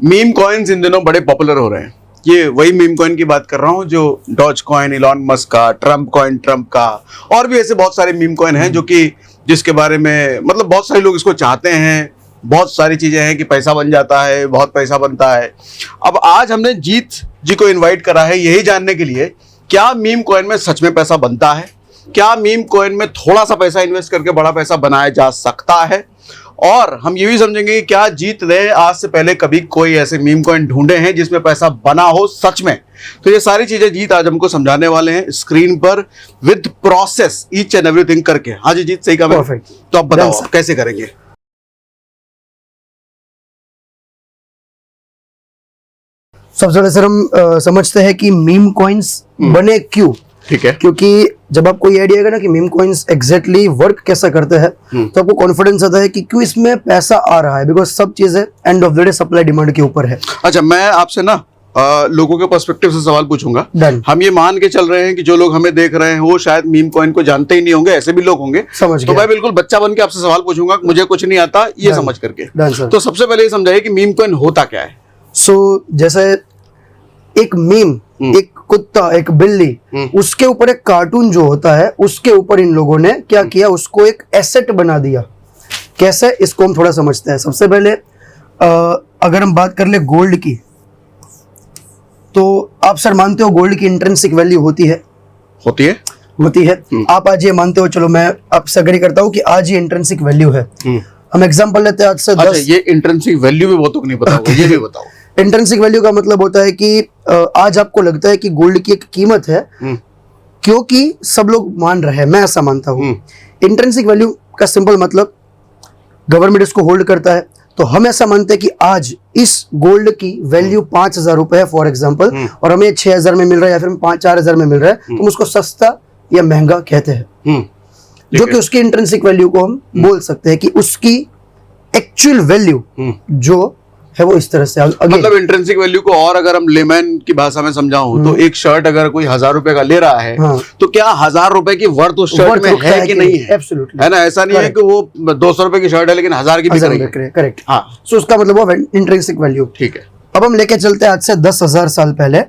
Meme coins in दिनों बड़े popular हो रहे हैं। ये वही मीम कॉइन की बात कर रहा हूँ जो डॉज कॉइन इलॉन मस्क का, ट्रम्प कॉइन ट्रम्प का, और भी ऐसे बहुत सारे मीम कॉइन हैं जो कि जिसके बारे में मतलब बहुत सारे लोग इसको चाहते हैं। बहुत सारी चीजें हैं कि पैसा बन जाता है, बहुत पैसा बनता है। अब आज हमने जीत जी को इनवाइट करा है यही जानने के लिए क्या मीम कॉइन में सच में पैसा बनता है, क्या मीम कॉइन में थोड़ा सा पैसा इन्वेस्ट करके बड़ा पैसा बनाया जा सकता है, और हम ये भी समझेंगे कि क्या जीत ने आज से पहले कभी कोई ऐसे मीम कॉइन ढूंढे हैं जिसमें पैसा बना हो सच में। तो ये सारी चीजें जीत आज हमको समझाने वाले हैं स्क्रीन पर with process each and everything करके। हाँ जी जीत, सही कहा मैंने? तो आप बताओ आप कैसे करेंगे। सबसे पहले सर हम समझते हैं कि मीम कॉइन्स बने क्यों। ठीक है। क्योंकि जब आपको ये आइडिया आएगा ना कि मीम कॉइन्स एग्जैक्टली वर्क कैसा करते हैं तो आपको कॉन्फिडेंस आता है कि क्यों इसमें पैसा आ रहा है, बिकॉज सब चीजें end of the day supply demand के ऊपर है। अच्छा, मैं आपसे ना लोगों के पर्सपेक्टिव से सवाल पूछूंगा। हम ये मान के चल रहे हैं कि जो लोग हमें देख रहे हैं वो शायद मीम कॉइन को जानते ही नहीं होंगे, ऐसे भी लोग होंगे। समझ तो मैं बिल्कुल बच्चा बन के आपसे सवाल पूछूंगा, मुझे कुछ नहीं आता ये समझ करके। तो सबसे पहले ये समझाइए कि मीम कॉइन होता क्या है। सो जैसे एक मीम, एक कुत्ता, एक बिल्ली, उसके ऊपर एक कार्टून जो होता है उसके ऊपर इन लोगों ने क्या किया, उसको एक एसेट बना दिया। कैसे, इसको हम थोड़ा समझते हैं। सबसे पहले अगर हम बात कर ले गोल्ड की, तो आप सर मानते हो गोल्ड की इंट्रिंसिक वैल्यू होती है? होती है, होती है। आप आज ये मानते हो? चलो मैं आपसे एग्री करता हूँ कि आज ये इंट्रिंसिक वैल्यू है। हम एग्जांपल लेते हैं आज से 10। ये इंट्रिंसिक वैल्यू भी बहुतों को नहीं पता होगा, ये भी बताओ। इंट्रिंसिक वैल्यू का मतलब होता है कि आज आपको लगता है कि गोल्ड की एक कीमत है क्योंकि सब लोग मान रहे हैं, मैं ऐसा मानता हूं। इंट्रिंसिक वैल्यू का सिंपल मतलब गवर्नमेंट इसको होल्ड करता है, तो हम ऐसा मानते हैं कि आज इस गोल्ड की वैल्यू 5,000 रुपए है फॉर एग्जांपल, और हमें 6,000 में मिल रहा है या फिर 4,000 में मिल रहा है, तो हम उसको सस्ता या महंगा कहते हैं। जो कि उसकी इंट्रिंसिक वैल्यू को हम बोल सकते हैं कि उसकी एक्चुअल वैल्यू जो है वो इस तरह से मतलब इंट्रिंसिक वैल्यू को और अगर हम लेमैन की भाषा में समझाऊं तो एक शर्ट अगर कोई 1,000 रुपए का ले रहा है तो क्या 1,000 रुपए की वर्थ उस शर्ट में है कि नहीं है? एब्सोल्युटली, है ना। ऐसा नहीं है कि वो 200 रुपए की शर्ट है लेकिन 1,000 की बिक रही है। करेक्ट। हाँ, सो उसका मतलब वो इंट्रिंसिक वैल्यू। ठीक है। अब हम लेके चलते हैं आज से 10,000 साल पहले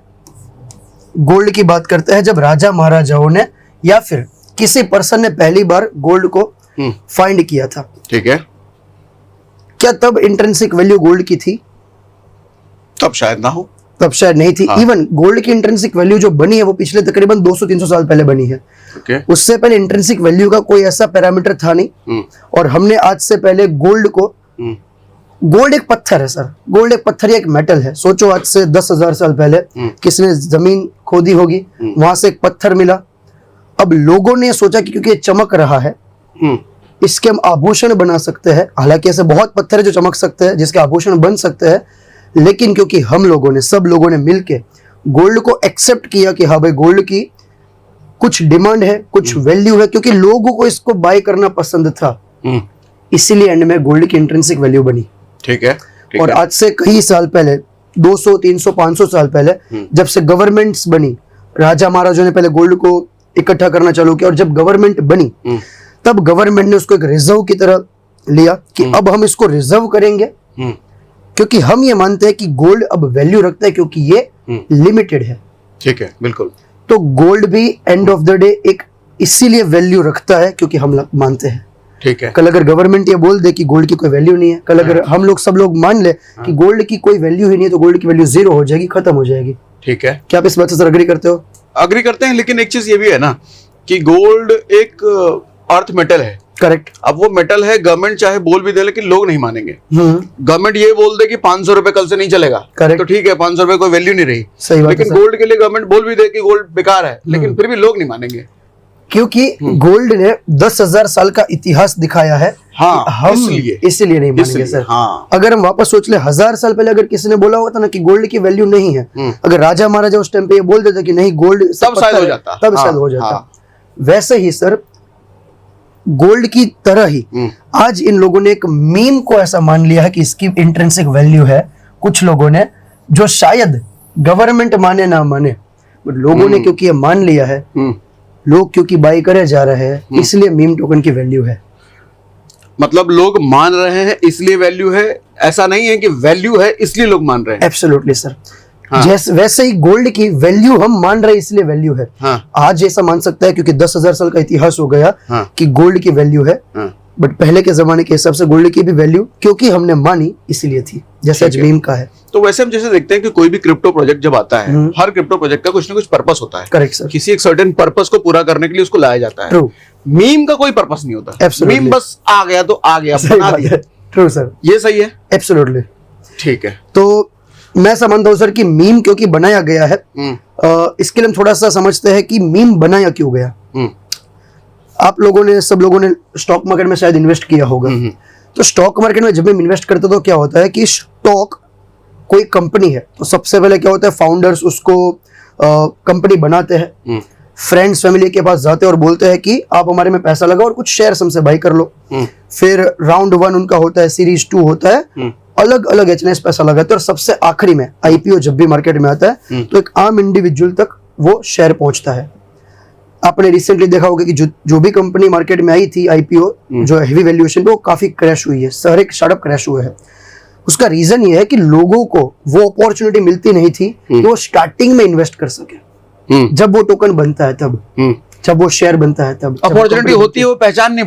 गोल्ड की बात करते हैं, जब राजा महाराजाओं ने या फिर किसी पर्सन ने पहली बार गोल्ड को फाइंड किया था। ठीक है। क्या तब इंट्रिंसिक वैल्यू गोल्ड की थी? तब शायद ना हो, तब शायद नहीं थी। इवन गोल्ड की इंट्रिंसिक वैल्यू जो बनी है वो पिछले तकरीबन 200-300 साल पहले बनी है। उससे पहले इंट्रिंसिक वैल्यू का कोई ऐसा पैरामीटर था नहीं। और हमने आज से पहले गोल्ड को, गोल्ड एक पत्थर है सर, गोल्ड एक पत्थर या एक मेटल है। सोचो आज से 10,000 साल पहले किसने जमीन खोदी होगी, वहां से एक पत्थर मिला। अब लोगों ने सोचा कि क्योंकि ये चमक रहा है इसके हम आभूषण बना सकते हैं। हालांकि ऐसे बहुत पत्थर है जो चमक सकते हैं, जिसके आभूषण बन सकते हैं, लेकिन क्योंकि हम लोगों ने, सब लोगों ने मिलके गोल्ड को एक्सेप्ट किया कि हाँ भाई गोल्ड की कुछ डिमांड है, कुछ वैल्यू है, क्योंकि लोगों को इसको बाय करना पसंद था, इसीलिए एंड में गोल्ड की इंट्रिंसिक वैल्यू बनी। ठीक है। और आज से कई साल पहले, 200, 300, 500 साल पहले जब से गवर्नमेंट्स बनी, राजा महाराजों ने पहले गोल्ड को इकट्ठा करना चालू किया, और जब गवर्नमेंट बनी तब गवर्नमेंट ने उसको एक रिजर्व की तरह लिया कि अब हम इसको रिजर्व करेंगे, क्योंकि हम ये मानते हैं कि गोल्ड अब वैल्यू रखता है क्योंकि ये लिमिटेड है। ठीक है, बिल्कुल। तो गोल्ड भी एंड ऑफ द डे एक इसीलिए वैल्यू रखता है क्योंकि हम मानते हैं। ठीक है। कल अगर गवर्नमेंट ये बोल दे कि गोल्ड की कोई वैल्यू नहीं है, कल अगर हम लोग सब लोग मान ले कि गोल्ड की कोई वैल्यू ही नहीं है, तो गोल्ड की वैल्यू 0 हो जाएगी, खत्म हो जाएगी। ठीक है। क्या आप इस बात से अग्री करते हो? अग्री करते हैं, लेकिन एक चीज ये भी है ना कि गोल्ड एक अर्थ मेटल है। करेक्ट। अब वो मेटल है, गवर्नमेंट चाहे बोल भी दे लेकिन लोग नहीं मानेंगे। गवर्नमेंट ये बोल दे कि 500 रुपए कल से नहीं चलेगा, तो ठीक है 500 रुपए कोई वैल्यू नहीं रही। सही बात। लेकिन गोल्ड के लिए गवर्नमेंट बोल भी दे कि गोल्ड बेकार है, लेकिन फिर भी लोग नहीं मानेंगे, क्योंकि गोल्ड ने 10,000 साल का इतिहास दिखाया है। हाँ, हम इसलिए नहीं मानेंगे सर। हाँ। अगर हम वापस सोच ले, 1000 साल पहले अगर किसी ने बोला होता ना कि गोल्ड की वैल्यू नहीं है, अगर राजा महाराजा उस टाइम पे ये बोल देते कि नहीं गोल्ड, तब शायद हो जाता, तब शायद हो जाता। वैसे ही सर गोल्ड की तरह ही आज इन लोगों ने एक मीम को ऐसा मान लिया है कि इसकी इंट्रिंसिक वैल्यू है। कुछ लोगों ने, जो शायद गवर्नमेंट माने ना माने, बट लोगों ने क्योंकि ये मान लिया है, लोग क्योंकि बाई करे जा रहे हैं, इसलिए मीम टोकन की वैल्यू है। मतलब लोग मान रहे हैं इसलिए वैल्यू है, ऐसा नहीं है कि वैल्यू है इसलिए लोग मान रहे हैं। Absolutely sir. हाँ। जैसे वैसे ही गोल्ड की वैल्यू हम मान रहे हैं इसलिए वैल्यू है। हाँ। आज ऐसा मान सकता है क्योंकि 10,000 साल का इतिहास हो गया हाँ। कि गोल्ड की वैल्यू है। हाँ। बट पहले के जमाने के हिसाब से गोल्ड की भी वैल्यू क्योंकि हमने मानी इसीलिए थी, जैसे ठीक है। अजमीम का है। तो वैसे हम जैसे देखते हैं कि कोई भी क्रिप्टो प्रोजेक्ट जब आता है, हर क्रिप्टो प्रोजेक्ट का कुछ ना कुछ पर्पस होता है। Correct sir. किसी एक सर्टेन पर्पस को पूरा करने के लिए उसको लाया जाता है। ट्रू। मीम का कोई पर्पस नहीं होता। Absolutely. मीम बस आ गया तो आ गया, सही बना बात दिया। है। True sir. ये सही है। एब्सोल्युटली। ठीक है। तो मैं समझता हूँ सर कि मीम क्योंकि बनाया गया है, इसके लिए हम थोड़ा सा समझते हैं कि मीम बनाया क्यों गया। आप लोगों ने, सब लोगों ने स्टॉक मार्केट में शायद इन्वेस्ट किया होगा। तो स्टॉक मार्केट में जब हम इन्वेस्ट करते हैं तो क्या होता है कि स्टॉक कोई कंपनी है तो सबसे पहले क्या होता है, फाउंडर्स उसको कंपनी बनाते हैं, फ्रेंड्स फैमिली के पास जाते हैं और बोलते हैं कि आप हमारे में पैसा लगाओ और कुछ शेयर्स हमसे बाई कर लो। फिर राउंड 1 उनका होता है, सीरीज 2 होता है, अलग अलग एचएनएस पैसा लगाते हैं और सबसे आखिरी में आईपीओ जब भी मार्केट में आता है तो एक आम इंडिविजुअल तक वो शेयर पहुंचता है। आपने रिसेंटली देखा होगा कि जो भी कंपनी मार्केट में आई थी आईपीओ, जो हेवी वैल्यूएशन पे, वो काफी क्रैश हुई है, सारे स्टार्टअप क्रैश हुए हैं। उसका रीजन ये है कि लोगों को वो अपॉर्चुनिटी मिलती नहीं थी कि वो स्टार्टिंग में इन्वेस्ट कर सके। जब वो टोकन बनता है तब, जब वो शेयर बनता है तब अपॉर्चुनिटी होती है, वो पहचान नहीं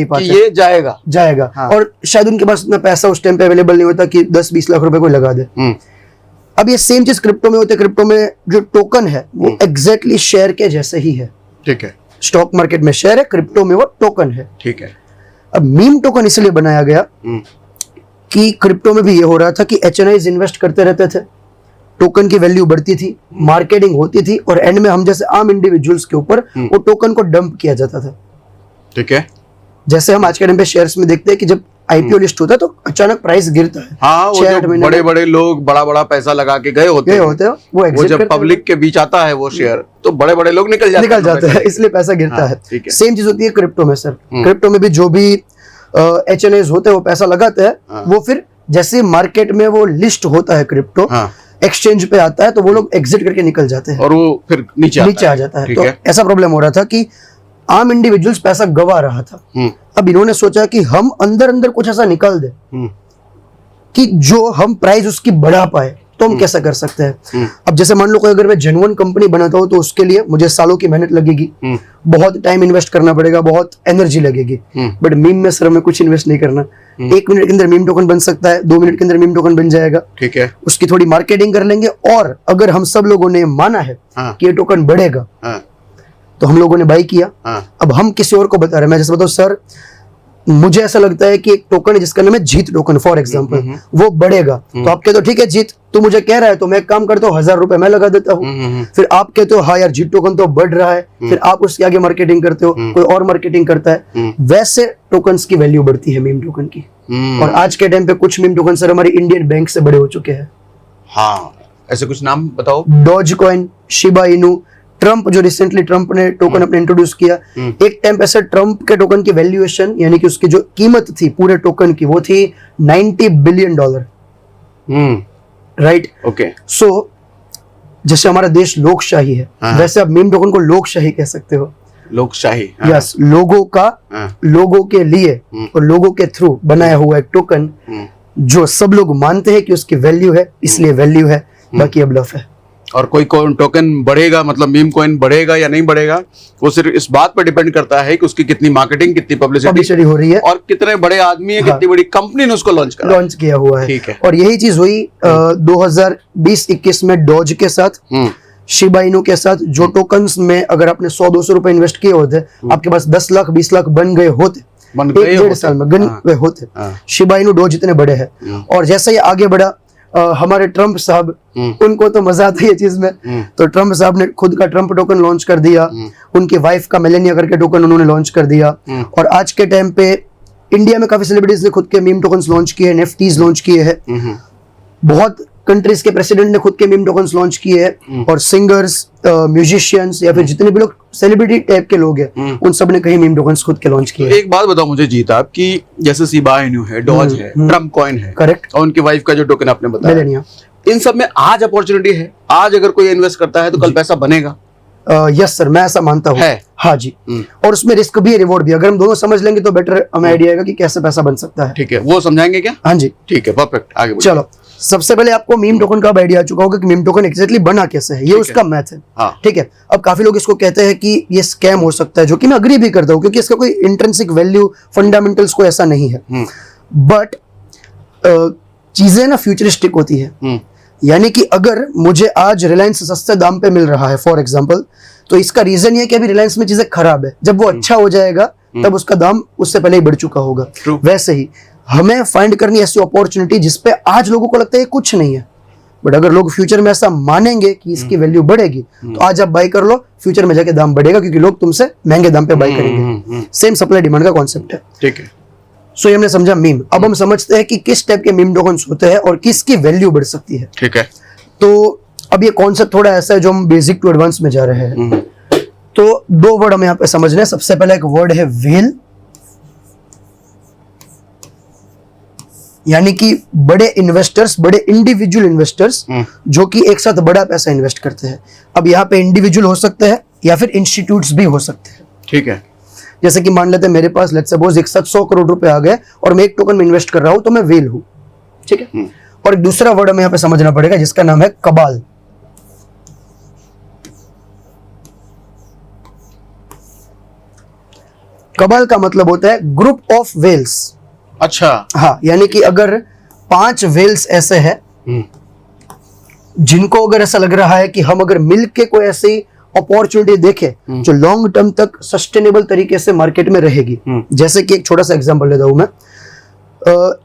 पाते कि ये जाएगा। हाँ। और शायद उनके पास इतना पैसा उस टाइम पे अवेलेबल नहीं होता कि 10-20 लाख रुपए कोई लगा दे। अब ये सेम चीज क्रिप्टो में होती है। क्रिप्टो में जो टोकन है वो एग्जैक्टली शेयर के जैसे ही है। ठीक है। स्टॉक मार्केट में शेयर है, क्रिप्टो में वो टोकन है। ठीक है। अब मीम टोकन इसलिए बनाया गया कि क्रिप्टो में भी ये हो रहा था कि एचएनआईज इन्वेस्ट करते रहते थे, टोकन की वैल्यू बढ़ती थी, मार्केटिंग होती थी और एंड में हम जैसे आम इंडिविजुअल्स के ऊपर वो टोकन को डंप किया जाता था। ठीक है। जैसे हम आज के टाइम पे शेयर्स में देखते हैं कि जब आईपीओ लिस्ट होता है तो अचानक प्राइस गिरता है। हाँ, वो जो बड़े बड़े लोग बड़ा बड़ा पैसा लगा के गए होते हैं, वो जब पब्लिक के बीच आता है वो शेयर, तो बड़े बड़े लोग निकल जाते हैं, इसलिए पैसा गिरता है। सेम चीज होती है क्रिप्टो में सर। क्रिप्टो में भी जो भी एचएनएस होते हैं वो पैसा लगाते हैं, वो फिर जैसे मार्केट में वो लिस्ट होता है क्रिप्टो, एक्सचेंज पे आता है तो वो लोग एग्जिट करके निकल जाते हैं और वो फिर नीचे आ जाता है। तो ऐसा प्रॉब्लम हो रहा था कि आम इंडिविजुअल्स पैसा गवा रहा था। अब इन्होंने सोचा कि हम अंदर अंदर कुछ ऐसा निकाल दे कि जो हम प्राइस उसकी बढ़ा पाए, तो हम कैसा कर सकते हैं। अब जैसे मान लो कोई अगर मैं जेन्युइन कंपनी बनाता हूँ तो उसके लिए मुझे सालों की मेहनत लगेगी, बहुत टाइम इन्वेस्ट करना पड़ेगा, बहुत एनर्जी लगेगी। बट मीम में सर हमें कुछ इन्वेस्ट नहीं करना। 1 मिनट के अंदर मीम टोकन बन सकता है, 2 मिनट के अंदर मीम टोकन बन जाएगा। ठीक है। उसकी थोड़ी मार्केटिंग कर लेंगे और अगर हम सब लोगों ने माना है कि ये टोकन बढ़ेगा तो हम लोगों ने बाई किया। अब हम किसी और को बता रहे हैं, मैं जैसे बताऊं सर, मुझे ऐसा लगता है कि एक टोकन है जिसका नाम है जीत टोकन फॉर एग्जांपल, वो बढ़ेगा तो आप कहते हो ठीक है जीत, तू मुझे कह रहा है तो मैं एक काम करता हूँ 1000 रुपए मैं लगा देता हूँ। फिर आप कहते हो हाँ यार जीत टोकन तो बढ़ रहा है, फिर आप उसके आगे मार्केटिंग करते हो, कोई और मार्केटिंग करता है। वैसे टोकन्स की वैल्यू बढ़ती है मीम टोकन की। और आज के टाइम पे कुछ मीम टोकन सर हमारी इंडियन बैंक से बड़े हो चुके हैं। हाँ, ऐसे कुछ नाम बताओ। Doge coin, Shiba Inu, Trump जो रिसेंटली ट्रम्प ने टोकन अपने इंट्रोड्यूस किया। एक टाइम पे सर ट्रम्प के टोकन की वैल्यूएशन यानी कि उसकी जो कीमत थी पूरे टोकन की वो थी $90 बिलियन। राइट। ओके। सो जैसे हमारा देश लोकशाही है, वैसे आप मीम टोकन को लोकशाही कह सकते हो। लोकशाही। यस, लोगों का, लोगों के लिए और लोगों के थ्रू बनाया हुआ एक टोकन जो सब लोग मानते हैं कि उसकी वैल्यू है, इसलिए वैल्यू है, बाकी अब ब्लफ है। और कोई टोकन बढ़ेगा, मतलब मीम कॉइन बढ़ेगा या नहीं बढ़ेगा, वो सिर्फ इस बात पर डिपेंड करता है कि उसकी कितनी मार्केटिंग, कितनी पब्लिसिटी हो रही है और कितने बड़े आदमी है, कितनी बड़ी कंपनी ने उसको लॉन्च किया हुआ है। ठीक है। और यही चीज हुई 2020-21 में डॉज के साथ, शिबा इनू के साथ। जो टोकन्स में अगर आपने 100-200 रुपए इन्वेस्ट किए होते, आपके पास 10 लाख 20 लाख बन गए होते, 1-1.5 साल में बन गए होते। शिबा इनू डॉज इतने बड़े हैं। और जैसे ही आगे बढ़ा, हमारे ट्रम्प साहब, उनको तो मजा आता है ये चीज में, तो ट्रम्प साहब ने खुद का ट्रम्प टोकन लॉन्च कर दिया। उनकी वाइफ का मेलेनिया करके टोकन उन्होंने लॉन्च कर दिया। और आज के टाइम पे इंडिया में काफी सेलिब्रिटीज ने खुद के मीम टोकन्स लॉन्च किए, एनएफटीज लॉन्च किए हैं। बहुत कंट्रीज के प्रेसिडेंट ने खुद के मीम टोकन्स लॉन्च किए हैं। और सिंगर्स, म्यूजिशियंस या फिर जितने भी लोग सेलिब्रिटी टाइप के लोग हैं, उन सब ने कहीं मीम टोकन्स खुद के लॉन्च किए। एक बात बताओ मुझे जीत आप, कि जैसे शिबा इनू है, डॉज है, ट्रम्प कॉइन है, करेक्ट, और उनकी वाइफ का जो टोकन आपने बताया, इन सब में आज अपॉर्चुनिटी है। आज अगर कोई इन्वेस्ट करता है तो कल पैसा बनेगा। यस सर, मैं ऐसा मानता हूँ है। हाँ जी। और उसमें रिस्क भी है, रिवॉर्ड भी। अगर हम दोनों समझ लेंगे तो बेटर हमें आइडिया आएगा कि कैसे पैसा बन सकता है। ठीक है, वो समझाएंगे क्या? हाँ जी, ठीक है, परफेक्ट, आगे बढ़िए। चलो। सबसे पहले आपको मीम टोकन का अब आइडिया आ चुका होगा कि मीम टोकन एग्जैक्टली बना कैसे है, ये उसका मैथ है। हाँ। ठीक है। अब काफी लोग इसको कहते हैं कि ये स्कैम हो सकता है, जो कि मैं अग्री भी करता हूँ, क्योंकि इसका कोई इंट्रिंसिक वैल्यू, फंडामेंटल्स कोई ऐसा नहीं है। बट चीजें ना फ्यूचरिस्टिक होती है। यानी कि अगर मुझे आज रिलायंस सस्ते दाम पे मिल रहा है फॉर एग्जांपल, तो इसका रीजन ये है कि अभी रिलायंस में चीजें खराब है। जब वो अच्छा हो जाएगा तब उसका दाम उससे पहले ही बढ़ चुका होगा। वैसे ही हमें फाइंड करनी ऐसी अपॉर्चुनिटी जिसपे आज लोगों को लगता है कुछ नहीं है, बट अगर लोग फ्यूचर में ऐसा मानेंगे कि इसकी वैल्यू बढ़ेगी, तो आज आप बाई कर लो, फ्यूचर में जाके दाम बढ़ेगा, क्योंकि लोग तुमसे महंगे दाम पे बाई करेंगे। सेम सप्लाई डिमांड का कॉन्सेप्ट है। ठीक है। सो ये हमने समझा मीम। अब हम समझते हैं कि किस टाइप के मीम टोकन्स होते हैं और किसकी वैल्यू बढ़ सकती है। ठीक है। तो अब ये कॉन्सेप्ट थोड़ा ऐसा है जो हम बेसिक टू एडवांस में जा रहे हैं। तो दो वर्ड हमें यहाँ पे समझना है। सबसे पहला एक वर्ड है व्हेल, यानी कि बड़े इन्वेस्टर्स, बड़े इंडिविजुअल इन्वेस्टर्स जो कि एक साथ बड़ा पैसा इन्वेस्ट करते हैं। अब यहाँ पे इंडिविजुअल हो सकते हैं या फिर इंस्टीट्यूट्स भी हो सकते हैं। ठीक है। जैसे कि मान लेते हैं मेरे पास लेट्स सपोज एक साथ 100 करोड़ रुपए आ गए और मैं एक टोकन में इन्वेस्ट कर रहा हूं, तो मैं व्हेल हूं। ठीक है। और एक दूसरा वर्ड हमें यहाँ पे समझना पड़ेगा जिसका नाम है कबाल। कबाल का मतलब होता है ग्रुप ऑफ वेल्स। अच्छा। हाँ, यानी कि अगर 5 वेल्स ऐसे हैं जिनको अगर ऐसा लग रहा है कि हम अगर मिलके कोई ऐसी अपॉर्चुनिटी देखें जो लॉन्ग टर्म तक सस्टेनेबल तरीके से मार्केट में रहेगी। जैसे कि एक छोटा सा एग्जांपल लेता हूं मैं।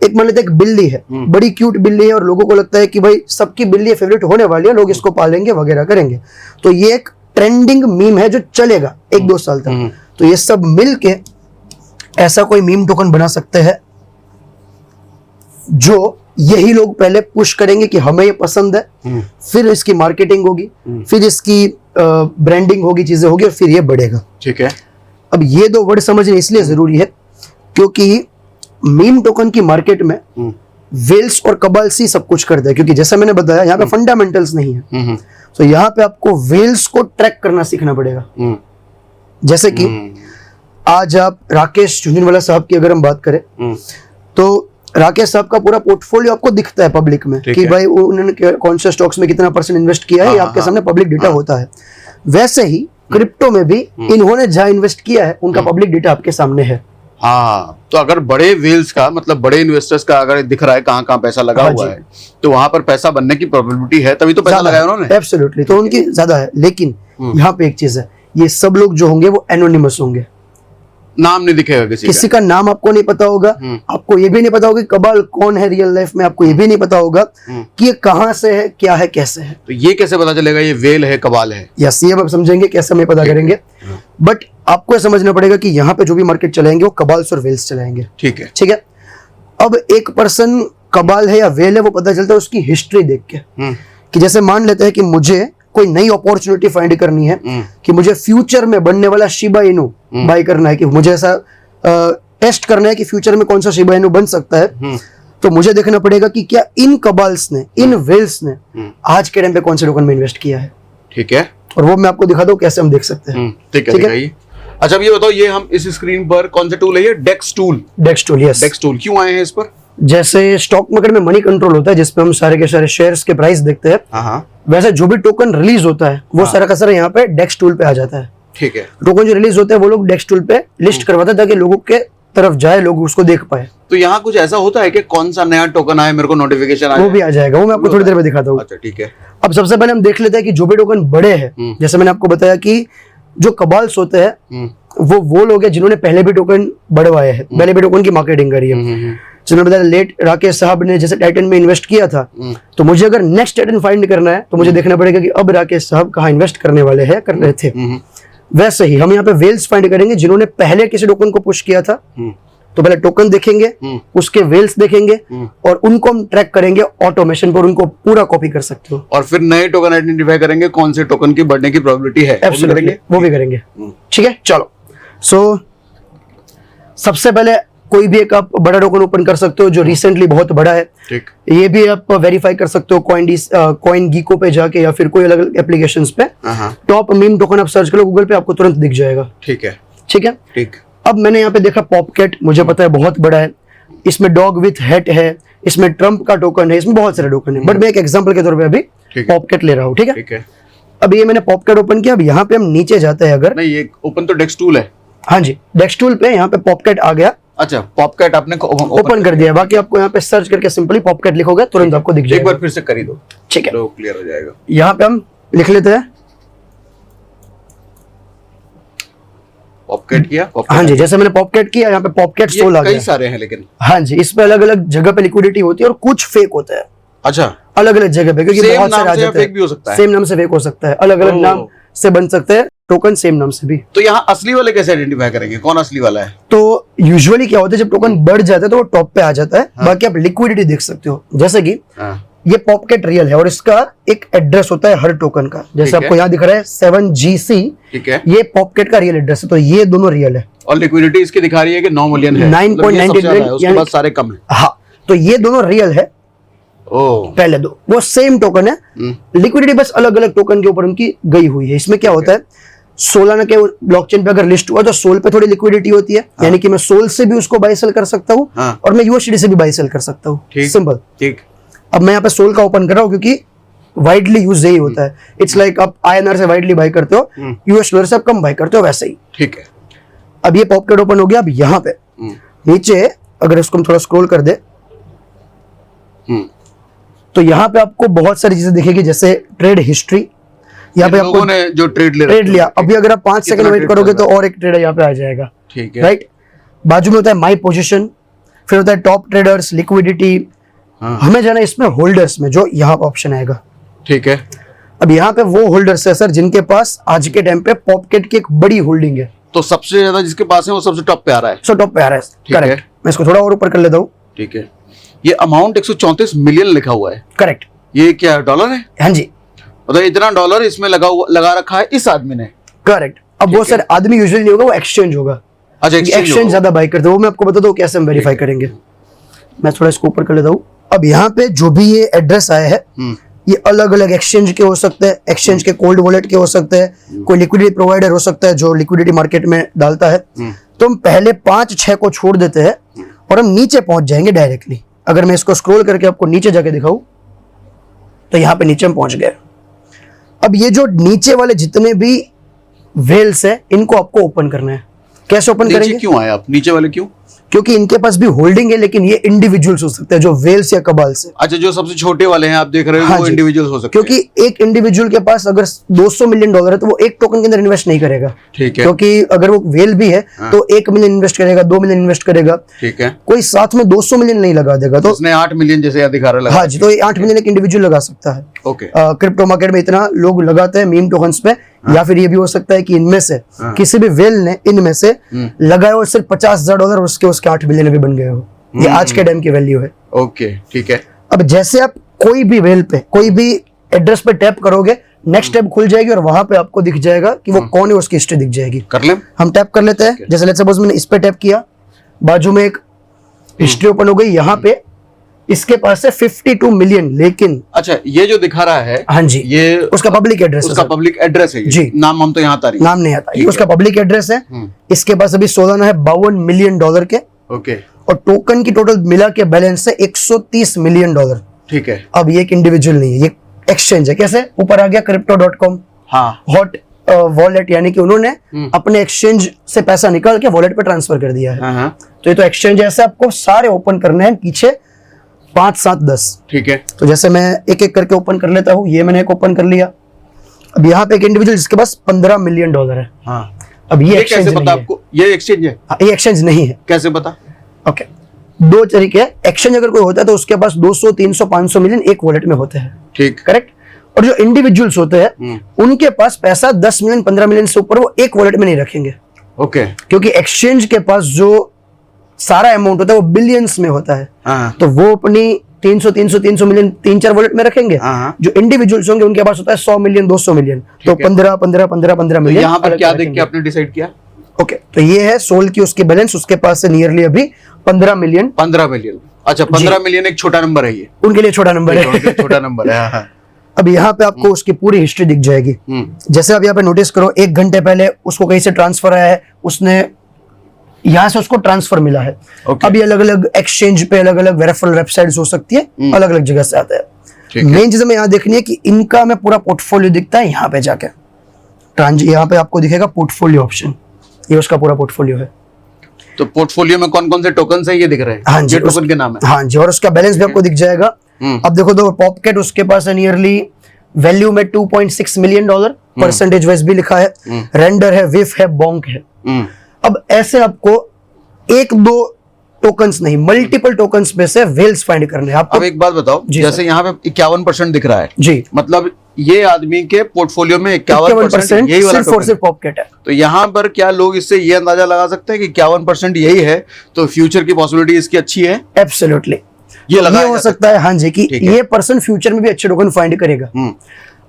एक मान लेते हैं एक बिल्ली है, बड़ी क्यूट बिल्ली है, और लोगों को लगता है कि भाई सबकी बिल्ली फेवरेट होने वाली है, लोग इसको पालेंगे वगैरह करेंगे। तो ये एक ट्रेंडिंग मीम है जो चलेगा 1-2 साल तक। तो ये सब मिलके ऐसा कोई मीम टोकन बना सकते हैं जो यही लोग पहले पुश करेंगे कि हमें ये पसंद है, फिर इसकी मार्केटिंग होगी, फिर इसकी ब्रांडिंग होगी, चीजें होगी, और फिर ये बढ़ेगा। ठीक है। अब ये 2 वर्ड समझने इसलिए जरूरी है क्योंकि मीम टोकन की मार्केट में वेल्स और कबाल्स ही सब कुछ करते हैं, क्योंकि जैसा मैंने बताया यहाँ पे फंडामेंटल्स नहीं है। तो यहाँ पे आपको वेल्स को ट्रैक करना सीखना पड़ेगा। जैसे कि आज आप राकेश झुंझुनवाला साहब की अगर हम बात करें, तो राकेश साहब का पूरा पोर्टफोलियो आपको दिखता है पब्लिक में कि भाई उन्होंने कौन से स्टॉक्स में कितना % इन्वेस्ट किया है, ये आपके सामने पब्लिक डेटा होता है। वैसे ही क्रिप्टो में भी इन्होंने जहां इन्वेस्ट किया है उनका पब्लिक डेटा आपके सामने है। हाँ, तो अगर बड़े वेल्स का मतलब बड़े इन्वेस्टर्स का अगर दिख रहा है कहाँ पैसा लगा हुआ है, तो वहां पर पैसा बनने की प्रोबेबिलिटी है, तभी तो पैसा लगाया उन्होंने। एब्सोल्युटली, तो उनकी ज्यादा है। लेकिन यहाँ पे एक चीज है, ये सब लोग जो होंगे वो एनोनिमस होंगे, नाम नहीं दिखेगा किसी का नाम आपको नहीं पता होगा। आपको ये भी नहीं पता होगा कि कबाल कौन है रियल लाइफ में, आपको ये भी नहीं पता होगा कि ये कहां से है, क्या है, कैसे है। तो ये कैसे पता चलेगा ये वेल है, कबाल है? यस, ये आप समझेंगे, कैसे हमें पता करेंगे। बट आपको ये समझना पड़ेगा कि यहाँ पे जो भी मार्केट चलाएंगे वो कबाल्स और वेल्स चलाएंगे। ठीक है। ठीक है। अब एक पर्सन कबाल है या वेल है वो पता चलता है उसकी हिस्ट्री देख के। कि जैसे मान लेते हैं कि मुझे कोई नई अपॉर्चुनिटी फाइंड करनी है, कि मुझे फ्यूचर में बनने वाला शिबा इनू बाय करना है, कि मुझे ऐसा टेस्ट करना है कि फ्यूचर में कौन सा शिबा इनू बन सकता है। तो मुझे देखना पड़ेगा कि क्या इन कबाल्स ने, इन वेल्स ने आज के टाइम पे कौन से टोकन में इन्वेस्ट किया है। ठीक है। और वो मैं आपको दिखा दूं कैसे हम देख सकते हैं। ठीक है। अच्छा, अब ये बताओ, ये हम इस स्क्रीन पर कौन सा टूल है? ये डेक्स टूल। डेक्स टूल, यस। डेक्स टूल क्यों आए हैं इस पर? जैसे स्टॉक मार्केट में मनी कंट्रोल होता है जिसपे हम सारे के सारे शेयर्स के प्राइस देखते हैं, वैसे जो भी टोकन रिलीज होता है वो सारा का सारा यहाँ पे डेक्स टूल पे आ जाता है। ठीक है। टोकन जो रिलीज होते हैं वो लोग डेक्स टूल पे लिस्ट करवाते हैं ताकि लोगों के तरफ जाए, लोग उसको देख पाए। तो यहाँ कुछ ऐसा होता है कि कौन सा नया टोकन आया, मेरे को नोटिफिकेशन आया, वो भी आ जाएगा, वो मैं आपको थोड़ी देर में दिखाता हूँ। अच्छा, ठीक है। अब सबसे पहले हम देख लेते हैं कि जो भी टोकन बड़े हैं, जैसे मैंने आपको बताया कि जो कबाल्स होते हैं वो लोग हैं जिन्होंने पहले भी टोकन बढ़वाए हैं, पहले भी टोकन की मार्केटिंग करी है। जिन्होंने बताया लेट राकेश साहब ने जैसे टाइटन में इन्वेस्ट किया था, तो मुझे अगर नेक्स्ट टाइटन फाइंड करना है तो मुझे देखना पड़ेगा कि अब राकेश साहब कहाँ इन्वेस्ट करने वाले हैं, कर रहे थे। वैसे ही हम यहाँ पे वेल्स फाइंड करेंगे जिन्होंने पहले किसी टोकन को पुश किया था। तो पहले टोकन देखेंगे, उसके वेल्स देखेंगे और उनको हम ट्रैक करेंगे ऑटोमेशन पर, उनको पूरा कॉपी कर सकते हो। और फिर नए टोकन आइडेंटिफाई करेंगे कौन से टोकन की बढ़ने की प्रोबेबिलिटी है, वो भी करेंगे। ठीक है, चलो। सो सबसे पहले कोई भी एक आप बड़ा टोकन ओपन कर सकते हो जो रिसेंटली बहुत बड़ा है। ठीक। ये भी आप वेरीफाई कर सकते हो कॉइन गीको पे जाके या फिर कोई अलग अलग एप्लीकेशंस पे। टॉप मीम टोकन आप सर्च करो गूगल पे, आपको तुरंत दिख जाएगा। ठीक है। ठीक है। ठीक। अब मैंने यहाँ पे देखा पॉपकेट, मुझे पता है बहुत बड़ा है, इसमें डॉग विथ हेट है, इसमें ट्रम्प का टोकन है, इसमें बहुत सारे टोकन है, बट मैं एक एग्जांपल के तौर पे अभी पॉपकेट ले रहा हूँ। ठीक है। ठीक है। अब ये मैंने पॉपकेट ओपन किया। अब यहाँ पे हम नीचे जाते हैं अगर, नहीं ये ओपन तो डेस्क टूल है। हाँ जी, डेस्क टूल पे यहाँ पे पॉपकेट आ गया। अच्छा, पॉपकेट आपने ओपन कर दिया। बाकी आपको यहाँ पे सर्च करके सिंपली पॉपकेट लिखोगे तुरंत आपको दिख जाएगा। एक बार फिर से कर ही दो। ठीक है, तो क्लियर हो जाएगा। यहाँ पे हम लिख लेते हैं पॉपकेट किया। हाँ जी, जैसे मैंने पॉपकेट किया, यहाँ पे पॉपकेट 16 आ गया। कई सारे हैं लेकिन। हाँ जी, इस पे अलग अलग जगह पे लिक्विडिटी होती है और कुछ फेक होता है। अच्छा, अलग अलग जगह पे, क्योंकि बहुत सारे आ जाते हैं। भी हो सकता है। सेम नाम से फेक हो सकता है, अलग अलग नाम से बन सकते हैं टोकन, सेम नाम से भी। तो यहाँ असली वाले कैसे आइडेंटिफाई करेंगे, कौन असली वाला है? तो यूजुअली क्या होता है, जब टोकन बढ़ जाता है तो वो टॉप पे आ जाता है। बाकी आप लिक्विडिटी देख सकते हो, जैसे कि ये पॉपकेट रियल है और इसका एक एड्रेस होता है हर टोकन का, जैसे आपको यहाँ दिख रहा है 7GC। ठीक है। ये पॉपकेट का रियल एड्रेस है, तो ये दोनों रियल है। और लिक्विडिटी इसकी दिखा रही है कि 9 मिलियन है, 9.98 मिलियन, उसके बाद सारे कम है। हाँ, तो ये दोनों रियल है। पहले दो वो सेम टोकन है, लिक्विडिटी बस अलग अलग टोकन के ऊपर उनकी गई हुई है। इसमें क्या होता है, सोलाना के ब्लॉकचेन पे अगर लिस्ट हुआ तो सोल पे थोड़ी लिक्विडिटी होती है, यानी कि मैं सोल से भी उसको बाय सेल कर सकता हूँ और मैं यूएसडी से भी बाय सेल कर सकता हूँ। सिंपल। ठीक। अब मैं यहाँ पे सोल का ओपन कर रहा हूँ क्योंकि वाइडली यूज यही होता है। इट्स लाइक आप INR से वाइडली बाय करते हो, US डॉलर से आप कम बाय करते हो, वैसे ही। ठीक है। अब ये पॉपकेट ओपन हो गया। अब यहाँ पे नीचे अगर इसको हम थोड़ा स्क्रॉल कर दे तो यहाँ पे आपको बहुत सारी चीजें दिखेगी, जैसे ट्रेड हिस्ट्री। यहाँ पे आपको ने जो ट्रेड लिया, अभी अगर आप 5 सेकंड वेट करोगे तो और एक ट्रेड यहाँ पे आ जाएगा। ठीक है। राइट, बाजू में होता है माई पोजीशन, फिर होता है टॉप ट्रेडर्स, लिक्विडिटी। हमें जाना इसमें होल्डर्स में, जो यहाँ पे ऑप्शन आएगा। ठीक है। अब यहाँ पे वो होल्डर्स है सर जिनके पास आज के टाइम पे पॉपकेट की एक बड़ी होल्डिंग है। तो सबसे ज्यादा जिसके पास है वो सबसे टॉप पे आ रहा है। टॉप पे आ रहा है, करेक्ट। मैं इसको थोड़ा और ऊपर कर लेता हूँ। ठीक है। ये अमाउंट 134 मिलियन लिखा हुआ है। करेक्ट। ये क्या डॉलर है? हाँ जी, मतलब इतना डॉलर इसमें लगा रखा है इस आदमी ने। करेक्ट। अब वो सर आदमी यूजुअली नहीं होगा, वो एक्सचेंज होगा। अच्छा, एक्सचेंज ज्यादा बाय करते हैं, वो मैं आपको बता दूं कैसे हम वेरीफाई करेंगे। मैं थोड़ा इसको ऊपर कर लेता हूँ। अब यहाँ पे जो भी ये एड्रेस आया है, ये अलग अलग एक्सचेंज के हो सकते हैं, एक्सचेंज के कोल्ड वॉलेट के हो सकते हैं, कोई लिक्विडिटी प्रोवाइडर हो सकता है जो लिक्विडिटी मार्केट में डालता है। तो हम पहले 5-6 को छोड़ देते हैं और हम नीचे पहुंच जाएंगे डायरेक्टली। अगर मैं इसको स्क्रॉल करके आपको नीचे जाके दिखाऊं तो यहाँ पे नीचे हम पहुंच गए। अब ये जो नीचे वाले जितने भी वेल्स है, इनको आपको ओपन करना है। कैसे ओपन करेंगे? क्यों आए आप नीचे वाले, क्यों? क्योंकि इनके पास भी होल्डिंग है, लेकिन ये इंडिविजुअल्स हो सकते हैं, जो वेल्स या कबाल से। अच्छा, जो सबसे छोटे वाले हैं आप देख रहे हो, हाँ वो इंडिविजुअल्स हो सकते हैं। क्योंकि एक इंडिविजुअल के पास अगर 200 मिलियन डॉलर है तो वो एक टोकन के अंदर इन्वेस्ट नहीं करेगा। ठीक है। क्योंकि अगर वो वेल भी है तो 1 मिलियन इन्वेस्ट करेगा, 2 मिलियन इन्वेस्ट करेगा। ठीक है। कोई साथ में 200 मिलियन नहीं लगा देगा। तो उसने 8 मिलियन जैसे यहाँ दिखा रहा है। हाँ जी, तो 8 मिलियन एक इंडिविजुअल लगा सकता है। ओके। क्रिप्टो मार्केट में इतना लोग लगाते हैं मीम टोकन्स पे। या फिर ये भी हो सकता है कि इनमें से किसी भी वेल ने इनमें से लगाया और सिर्फ $50,000 उसके 8 मिलियन भी बन गए हो। ये आज के टाइम की वैल्यू है। ओके, ठीक है। अब जैसे आप कोई भी वेल पे, कोई भी एड्रेस पे टैप करोगे, नेक्स्ट टैब खुल जाएगी और वहां पे आपको दिख जाएगा कि वो कौन है, उसकी हिस्ट्री दिख जाएगी। कर ले, हम टैप कर लेते हैं। जैसे लेट्स सपोज मैंने इस पे टैप किया, बाजू में एक हिस्ट्री ओपन हो गई। यहाँ पे इसके पास है 52 मिलियन, लेकिन अच्छा ये जो दिखा रहा है, हाँ जी, ये उसका पब्लिक एड्रेस है। उसका पब्लिक एड्रेस है जी। नाम हम तो यहाँ तारीख नाम नहीं आता, ये उसका पब्लिक एड्रेस है। इसके पास अभी सोलाना है $52 मिलियन के। ओके। और टोकन की टोटल मिला के बैलेंस है $130 मिलियन। ठीक है। अब ये एक इंडिविजुअल नहीं है, ये एक्सचेंज है। कैसे? ऊपर आ गया crypto.com, हाँ, हॉट वॉलेट, यानी कि उन्होंने अपने एक्सचेंज से पैसा निकाल के वॉलेट पे ट्रांसफर कर दिया है। हाँ। तो ये तो एक्सचेंज है। ऐसे आपको सारे ओपन करने हैं पीछे 5, 7, 10। ठीक है। तो जैसे मैं एक एक करके ओपन कर लेता हूँ। ये मैंने एक ओपन कर लिया। अब यहाँ पे एक इंडिविजुअल जिसके पास $15 मिलियन है। हाँ। अब ये एक्सचेंज कैसे पता आपको ये एक्सचेंज है? ये एक्सचेंज नहीं है। कैसे पता? ओके, 2 तरीके हैं। एक्सचेंज अगर कोई होता है तो उसके पास 200, 300, 500 मिलियन एक वॉलेट में होते हैं। ठीक, करेक्ट। और जो इंडिविजुअल्स होते हैं उनके पास पैसा 10 मिलियन, 15 मिलियन से ऊपर वो एक वॉलेट में नहीं रखेंगे। ओके। क्योंकि एक्सचेंज के पास जो सारा अमाउंट होता है वो बिलियंस में होता है। तो वो अपनी 300 मिलियन 3-4 वॉलेट में रखेंगे। जो इंडिविजुअल्स होंगे उनके पास होता है 100 मिलियन, 200 मिलियन। तो 15 मिलियन। यहाँ पर क्या देख के आपने डिसाइड किया? ओके, तो ये है सोल की उसकी बैलेंस, उसके पास से नियरली अभी 15 मिलियन। 15 मिलियन, अच्छा 15 मिलियन एक छोटा नंबर है ये, उनके लिए छोटा नंबर है। उनके लिए छोटा नंबर है। हाँ। अब यहाँ पे आपको उसकी पूरी हिस्ट्री दिख जाएगी। जैसे अब यहाँ पे नोटिस करो, 1 घंटे पहले उसको कहीं से ट्रांसफर आया है, उसने यहाँ से उसको ट्रांसफर मिला है। अभी अलग अलग एक्सचेंज पे अलग अलग रेफरल वेबसाइट्स हो सकती है, अलग अलग जगह से आता है। मेन चीज हमें यहाँ देखनी है कि इनका हमें पूरा पोर्टफोलियो दिखता है यहाँ पे जाके। यहाँ पे आपको दिखेगा पोर्टफोलियो ऑप्शन, ये उसका पूरा पोर्टफोलियो है। तो पोर्टफोलियो में कौन कौन से टोकन है ये दिख रहे हैं? हाँ जी, टोकन के नाम है। हाँ जी, और उसका बैलेंस भी आपको दिख जाएगा। अब देखो दो पॉपकेट उसके पास है नियरली वैल्यू में $2.6 मिलियन, परसेंटेज वाइज भी लिखा है, रेंडर है, विफ है, बॉन्क है। अब ऐसे आपको 1-2 टोकन्स नहीं, मल्टीपल टोकन्स में से वेल्स फाइंड करने हैं आपको। अब एक बात बताओ, जैसे यहाँ पे 51% दिख रहा है जी, मतलब ये आदमी के पोर्टफोलियो में 51% यही वाला टोकन सिर्फ पॉपकेट है। तो यहाँ पर क्या लोग इससे ये अंदाजा लगा सकते हैं कि 51% यही है, तो फ्यूचर की पॉसिबिलिटी इसकी अच्छी है? एब्सोल्युटली, ये हो सकता है। हाँ जी, कि ये पर्सन फ्यूचर में भी अच्छे टोकन फाइंड करेगा।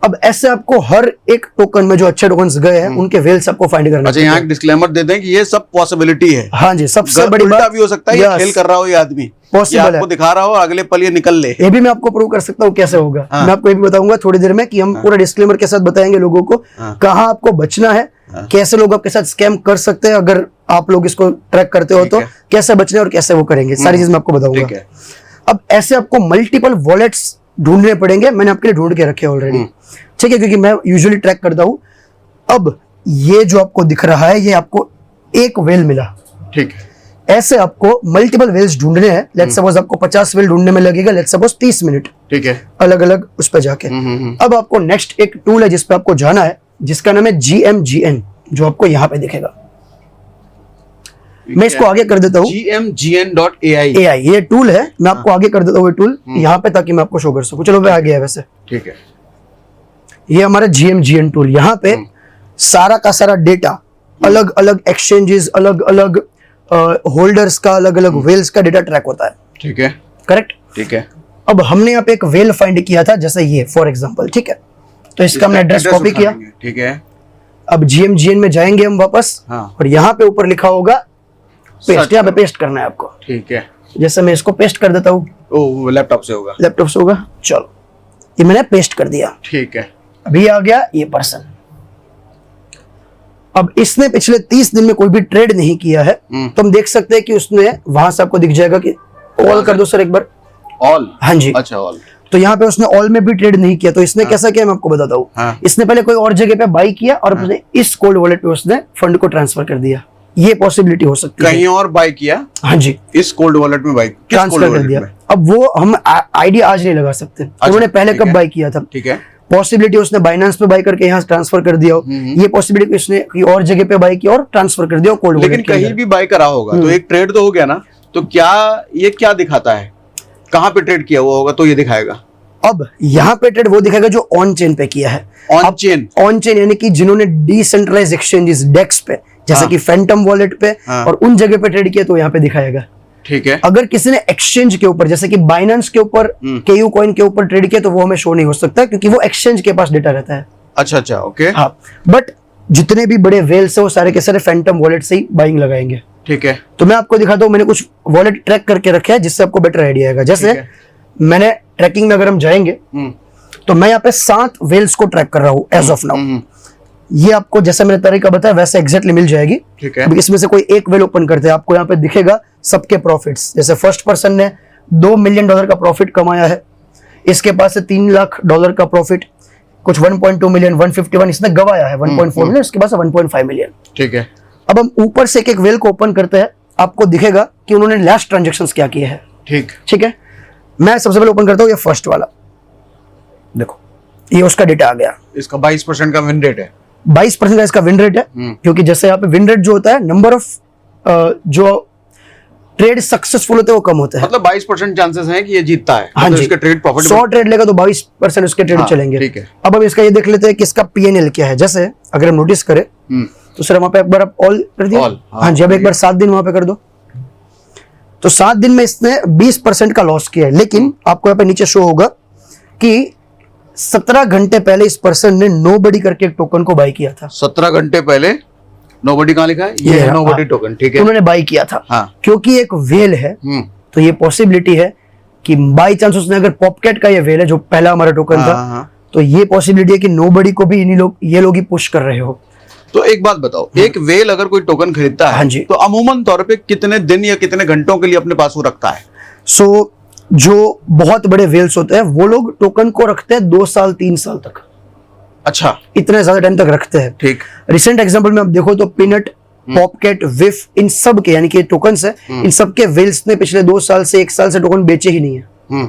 अब ऐसे आपको हर एक टोकन में जो अच्छे टोकन्स गए हैं उनके वेल्स आपको फाइंड करना। अच्छा, यहाँ एक डिस्क्लेमर दे दें कि ये सब पॉसिबिलिटी है। हाँ जी, सबसे बड़ी बात भी हो सकता है, ये खेल कर रहा हो ये आदमी, पॉसिबल है, आपको दिखा रहा हो, अगले पल ये निकल ले। ये भी मैं आपको प्रूव कर सकता हूँ कैसे होगा। मैं आपको ये भी बताऊंगा थोड़ी देर में कि हम पूरा डिस्क्लेमर के साथ बताएंगे लोगों को कहाँ आपको बचना है, कैसे लोग आपके साथ स्कैम कर सकते हैं, अगर आप लोग इसको ट्रैक करते हो तो कैसे बचना है और कैसे वो करेंगे, सारी चीज मैं आपको बताऊंगा। अब ऐसे आपको मल्टीपल वॉलेट्स ढूंढने पड़ेंगे, मैंने आपके लिए ढूंढ के रखे ऑलरेडी, ठीक है, क्योंकि मैं यूजुअली ट्रैक करता हूं। अब ये जो आपको दिख रहा है, ये आपको एक वेल मिला, ठीक है। ऐसे आपको मल्टीपल वेल्स ढूंढने हैं। लेट्स सपोज आपको 50 वेल ढूंढने में लगेगा, लेट्स सपोज 30 मिनट, ठीक है, अलग अलग उस पर जाके। अब आपको नेक्स्ट एक टूल है जिसपे आपको जाना है, जिसका नाम है GMGN, जो आपको यहाँ पे दिखेगा। मैं इसको आगे कर देता हूँ, GMGN.ai ये टूल है, मैं आपको आगे कर देता हूँ ये टूल यहाँ पे, ताकि मैं आपको शो कर सकूं। चलो मैं आ गया वैसे, ठीक है। ये हमारा GMGN टूल, यहाँ पे सारा का सारा डेटा, अलग अलग एक्सचेंजेस, अलग अलग होल्डर्स का, अलग अलग वेल्स का डेटा ट्रैक होता है, ठीक है, करेक्ट, ठीक है। अब हमने यहाँ पे एक वेल फाइंड किया था, जैसे ये फॉर एग्जांपल, ठीक है, तो इसका हमने एड्रेस कॉपी किया, ठीक है। अब GMGN में जाएंगे हम वापस, और यहाँ पे ऊपर लिखा होगा पेस्ट, यहाँ पे पेस्ट करना है आपको, ठीक है। जैसे मैं इसको पेस्ट कर देता हूँ, लैपटॉप से होगा, लैपटॉप से होगा। चलो, ये मैंने पेस्ट कर दिया, ठीक है। अभी आ गया ये पर्सन। अब इसने पिछले 30 दिन में कोई भी ट्रेड नहीं किया है, तो हम देख सकते हैं कि उसने, वहां से आपको दिख जाएगा कि ऑल कर दो सर एक बार, ऑल, हाँ जी, अच्छा ऑल। तो यहाँ पे उसने ऑल में भी ट्रेड नहीं किया, तो इसने कैसा किया मैं आपको बताता हूँ। इसने पहले कोई और जगह पे बाई किया और उसने इस कोल्ड वॉलेट पे उसने फंड को ट्रांसफर कर दिया। ये पॉसिबिलिटी हो सकती है, कहीं और बाई किया, हाँ जी, इस कोल्ड वॉलेट में बाई ट्रांसफर कर दिया। अब वो हम आइडिया आज नहीं लगा सकते उन्होंने पहले कब बाई किया था, ठीक है। पॉसिबिलिटी उसने बाइनेंस पे बाई करके यहाँ ट्रांसफर कर दिया, ये पॉसिबिलिटी उसने कोई और जगह पे बाई किया और ट्रांसफर कर दिया कोल्ड वॉलेट। लेकिन कहीं भी बाई करा होगा तो एक ट्रेड तो हो गया ना, तो क्या ये क्या दिखाता है, कहाँ पे ट्रेड किया हुआ होगा तो ये दिखाएगा। अब यहाँ पे ट्रेड वो दिखाएगा जो ऑन चेन पे किया है, ऑन चेन यानी कि जिन्होंने डिसेंट्रलाइज्ड एक्सचेंजेस डेक्स पे, जैसे कि फैंटम वॉलेट पे और उन जगह पे ट्रेड किया, तो यहाँ पे दिखाएगा, ठीक है। अगर किसी ने एक्सचेंज के ऊपर, जैसे कि बाइनेंस के ऊपर, KU कॉइन के ऊपर ट्रेड किया, तो वो हमें शो नहीं हो सकता, क्योंकि वो एक्सचेंज के पास डेटा रहता है। अच्छा अच्छा, ओके, हाँ। बट जितने भी बड़े वेल्स है वो सारे के सारे फैंटम वॉलेट से ही बाइंग लगाएंगे, ठीक है। तो मैं आपको दिखाता हूँ, मैंने कुछ वॉलेट ट्रैक करके रखे हैं जिससे आपको बेटर आइडिया आएगा। जैसे मैंने ट्रैकिंग में अगर हम जाएंगे तो मैं यहाँ पे 7 वेल्स को ट्रैक कर रहा हूँ एज ऑफ नाउ। ये आपको जैसे मैंने तरीका बताया वैसे एग्जैक्टली मिल जाएगी, ठीक है। इसमें से कोई एक वेल ओपन करते हैं, आपको यहाँ पे दिखेगा सबके प्रॉफिट्स। जैसे फर्स्ट पर्सन ने $2 मिलियन का प्रॉफिट कमाया है, इसके पास से $3 लाख का प्रॉफिट, कुछ 1.2 मिलियन, 151 इसने गवाया है, 1.4 मिलियन, इसके पास 1.5 मिलियन, ठीक है। अब हम ऊपर से एक वेल को ओपन करते हैं, आपको दिखेगा कि उन्होंने लास्ट ट्रांजेक्शंस क्या किए हैं, ठीक है। मैं सबसे पहले ओपन करता हूँ ये फर्स्ट वाला, देखो ये उसका डेटा आ गया। इसका 22% का विन रेट है, 22% का इसका विन रेट है, क्योंकि जैसे यहाँ पे विन रेट जो होता है, नंबर ऑफ जो ट्रेड सक्सेसफुल होते हैं वो कम होता है, मतलब 22% चांसेस हैं कि ये जीतता है। हाँ जी, इसका ट्रेड प्रॉफिट 100 ट्रेड लेगा तो 22% उसके ट्रेड चलेंगे, ठीक है। अब हम इसका ये देख लेते हैं कि इसका PNL क्या है। जैसे अगर हम नोटिस करें तो सर वहां पे एक बार आप ऑल कर दिया, हाँ जी, अब एक बार 7 दिन वहां पे कर दो, तो 7 दिन में इसने 20% का लॉस किया है। लेकिन आपको यहाँ पे नीचे शो होगा कि 17 घंटे पहले इस पर्सन ने नोबडी करके एक टोकन को बाय किया था। 17 घंटे पहले नोबडी कहाँ लिखा है? ये है नोबडी टोकन, ठीक है। उन्होंने बाई किया था। हाँ। क्योंकि एक वेल है तो ये पॉसिबिलिटी है कि बाई चांस उसने अगर पॉपकेट का ये वेल है जो पहला हमारा टोकन था, तो ये पॉसिबिलिटी है कि नोबडी को भी ये लोग ही पुश कर रहे हो। तो एक बात बताओ, एक वेल अगर कोई टोकन खरीदता है, हाँ जी, तो अमूमन तौर पे कितने दिन या कितने घंटों के लिए अपने पास वो रखता है? सो जो बहुत बड़े वेल्स होते हैं वो लोग टोकन को रखते हैं 2 साल 3 साल तक। अच्छा, इतने ज्यादा टाइम तक रखते हैं। ठीक। रिसेंट एग्जांपल में आप देखो तो पीनट, पॉपकेट, विफ, इन सब के यानी कि टोकन्स है, इन सब के वेल्स ने पिछले 2 साल से 1 साल से टोकन बेचे ही नहीं है,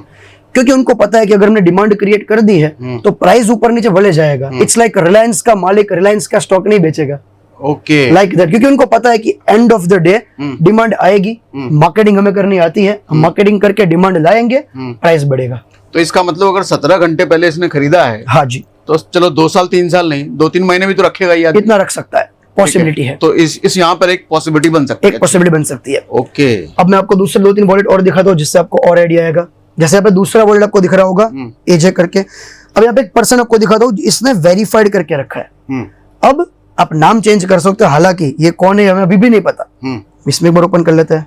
क्योंकि उनको पता है कि अगर हमने डिमांड क्रिएट कर दी है तो प्राइस ऊपर नीचे भले जाएगा। इट्स लाइक रिलायंस का मालिक रिलायंस का स्टॉक नहीं बेचेगा, ओके, लाइक दैट, क्योंकि उनको पता है कि end of the day demand आएगी, मार्केटिंग हमें करनी आती है, हम मार्केटिंग करके डिमांड लाएंगे, प्राइस बढ़ेगा। तो इसका मतलब अगर 17 घंटे पहले इसने खरीदा है, हाँ जी, तो चलो 2 साल 3 साल नहीं, 2-3 महीने भी तो रखेगा ही आदमी। इतना रख सकता है, पॉसिबिलिटी है। तो इस यहाँ पर एक पॉसिबिलिटी बन सकती है, एक पॉसिबिलिटी बन सकती है। ओके। अब मैं आपको दूसरे 2-3 वॉलेट और दिखाता हूँ जिससे आपको और आइडिया आएगा। जैसे यहाँ पे दूसरा वॉलेट आपको दिख रहा होगा एजे करके। अब यहाँ पे एक पर्सन आपको दिखाता हूँ, इसने वेरीफाइड करके रखा है। अब आप नाम चेंज कर सकते हो, हालांकि ये कौन है हमें अभी भी नहीं पता। इसमें एक बार ओपन कर लेते हैं।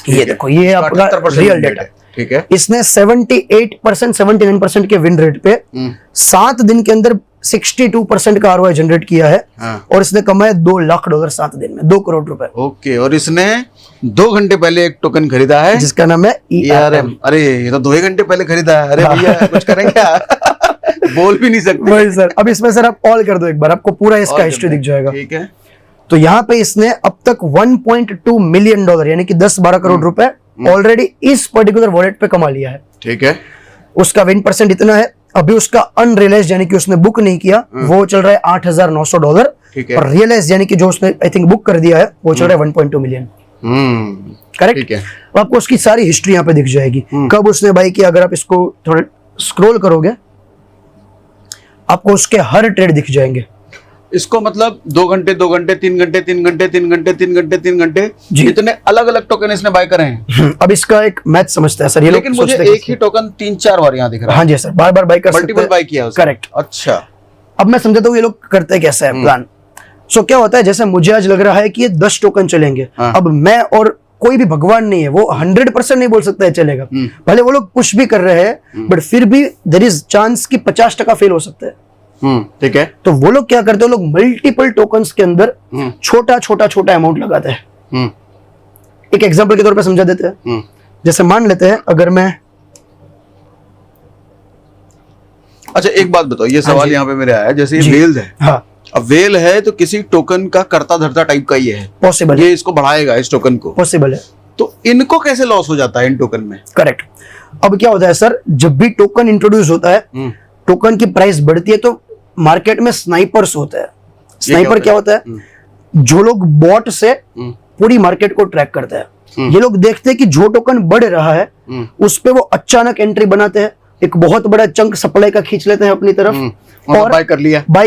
ये देखो, ये आपका रियल डेटा, ठीक है। इसने 78% 79% के विन रेट पे 7 दिन के अंदर 62% का आरओआई जनरेट किया है। और इसने कमाया $2 लाख 7 दिन में, 2 करोड़ रुपए। ओके, और इसने 2 घंटे पहले एक टोकन खरीदा है जिसका नाम है ERM। अरे ये तो 2 घंटे पहले खरीदा है। अरे भैया कुछ करें क्या? बोल भी नहीं सकते। वही सर। अब इसमें सर आप ऑल कर दो एक बार, आपको पूरा इसका हिस्ट्री दिख जाएगा। ठीक है। तो यहाँ पे इसने अब तक $1.2 मिलियन यानी कि 10-12 करोड़ रुपए ऑलरेडी इस पर्टिकुलर वॉलेट पे कमा लिया है। ठीक है। उसका विन परसेंट इतना है। अभी उसका अनरियलाइज्ड यानी कि उसने बुक नहीं किया, वो चल रहा है $8,900। ठीक है। और रियलाइज यानी कि जो उसने आई थिंक बुक कर दिया है वो चल रहा है 1.2 मिलियन। करेक्ट। ठीक है। आपको उसकी सारी हिस्ट्री यहाँ पे दिख जाएगी, कब उसने बाई किया। अगर आप इसको थोड़ा स्क्रॉल करोगे आपको उसके हर ट्रेड दिख जाएंगे। इसको मतलब 2 घंटे 2 घंटे 3 घंटे 3 घंटे 3 घंटे 3 घंटे 3 घंटे इतने अलग अलग टोकन इसने बाय करे हैं। अब इसका एक मैथ समझता है सर ये, लेकिन मुझे एक ही टोकन 3-4 बार यहाँ दिख रहा है। हाँ जी सर, बार बार बाय कर सकते हैं, मल्टीपल बाय किया उसने। करेक्ट। अच्छा, अब मैं समझाता हूँ ये लोग करते कैसे है प्लान। सो क्या होता है, जैसे मुझे आज लग रहा है कि ये 10 टोकन चलेंगे। अब मैं और कोई भी भगवान नहीं है, वो 100% नहीं बोल सकता है चलेगा। भले वो लोग पुश भी कर रहे हैं बट फिर भी देयर इज चांस कि 50% फेल हो सकता है। ठीक है। तो वो लोग क्या करते हैं, लोग मल्टीपल टोकन्स के अंदर छोटा छोटा छोटा अमाउंट लगाते हैं। एक एग्जांपल के तौर पे समझा देते हैं। जैसे मान लेते हैं अगर मैं, अच्छा एक बात बताओ, ये सवाल यहाँ पे मेरे आया, जैसे ये वेल है। हाँ, अब वेल है तो किसी टोकन का करता धरता टाइप का ये है, पॉसिबल ये है, इसको बढ़ाएगा इस टोकन को, पॉसिबल है। तो इनको कैसे लॉस हो जाता है इन टोकन में? करेक्ट। अब क्या होता है सर, जब भी टोकन इंट्रोड्यूस होता है, टोकन की प्राइस बढ़ती है तो मार्केट में स्नाइपर्स होते हैं। स्नाइपर क्या होता है? जो लोग बॉट से पूरी मार्केट को ट्रैक करते हैं। ये लोग देखते हैं कि जो टोकन बढ़ रहा है उस पे वो अचानक एंट्री बनाते हैं, एक बहुत बड़ा चंक सप्लाई का खींच लेते हैं अपनी तरफ और बाय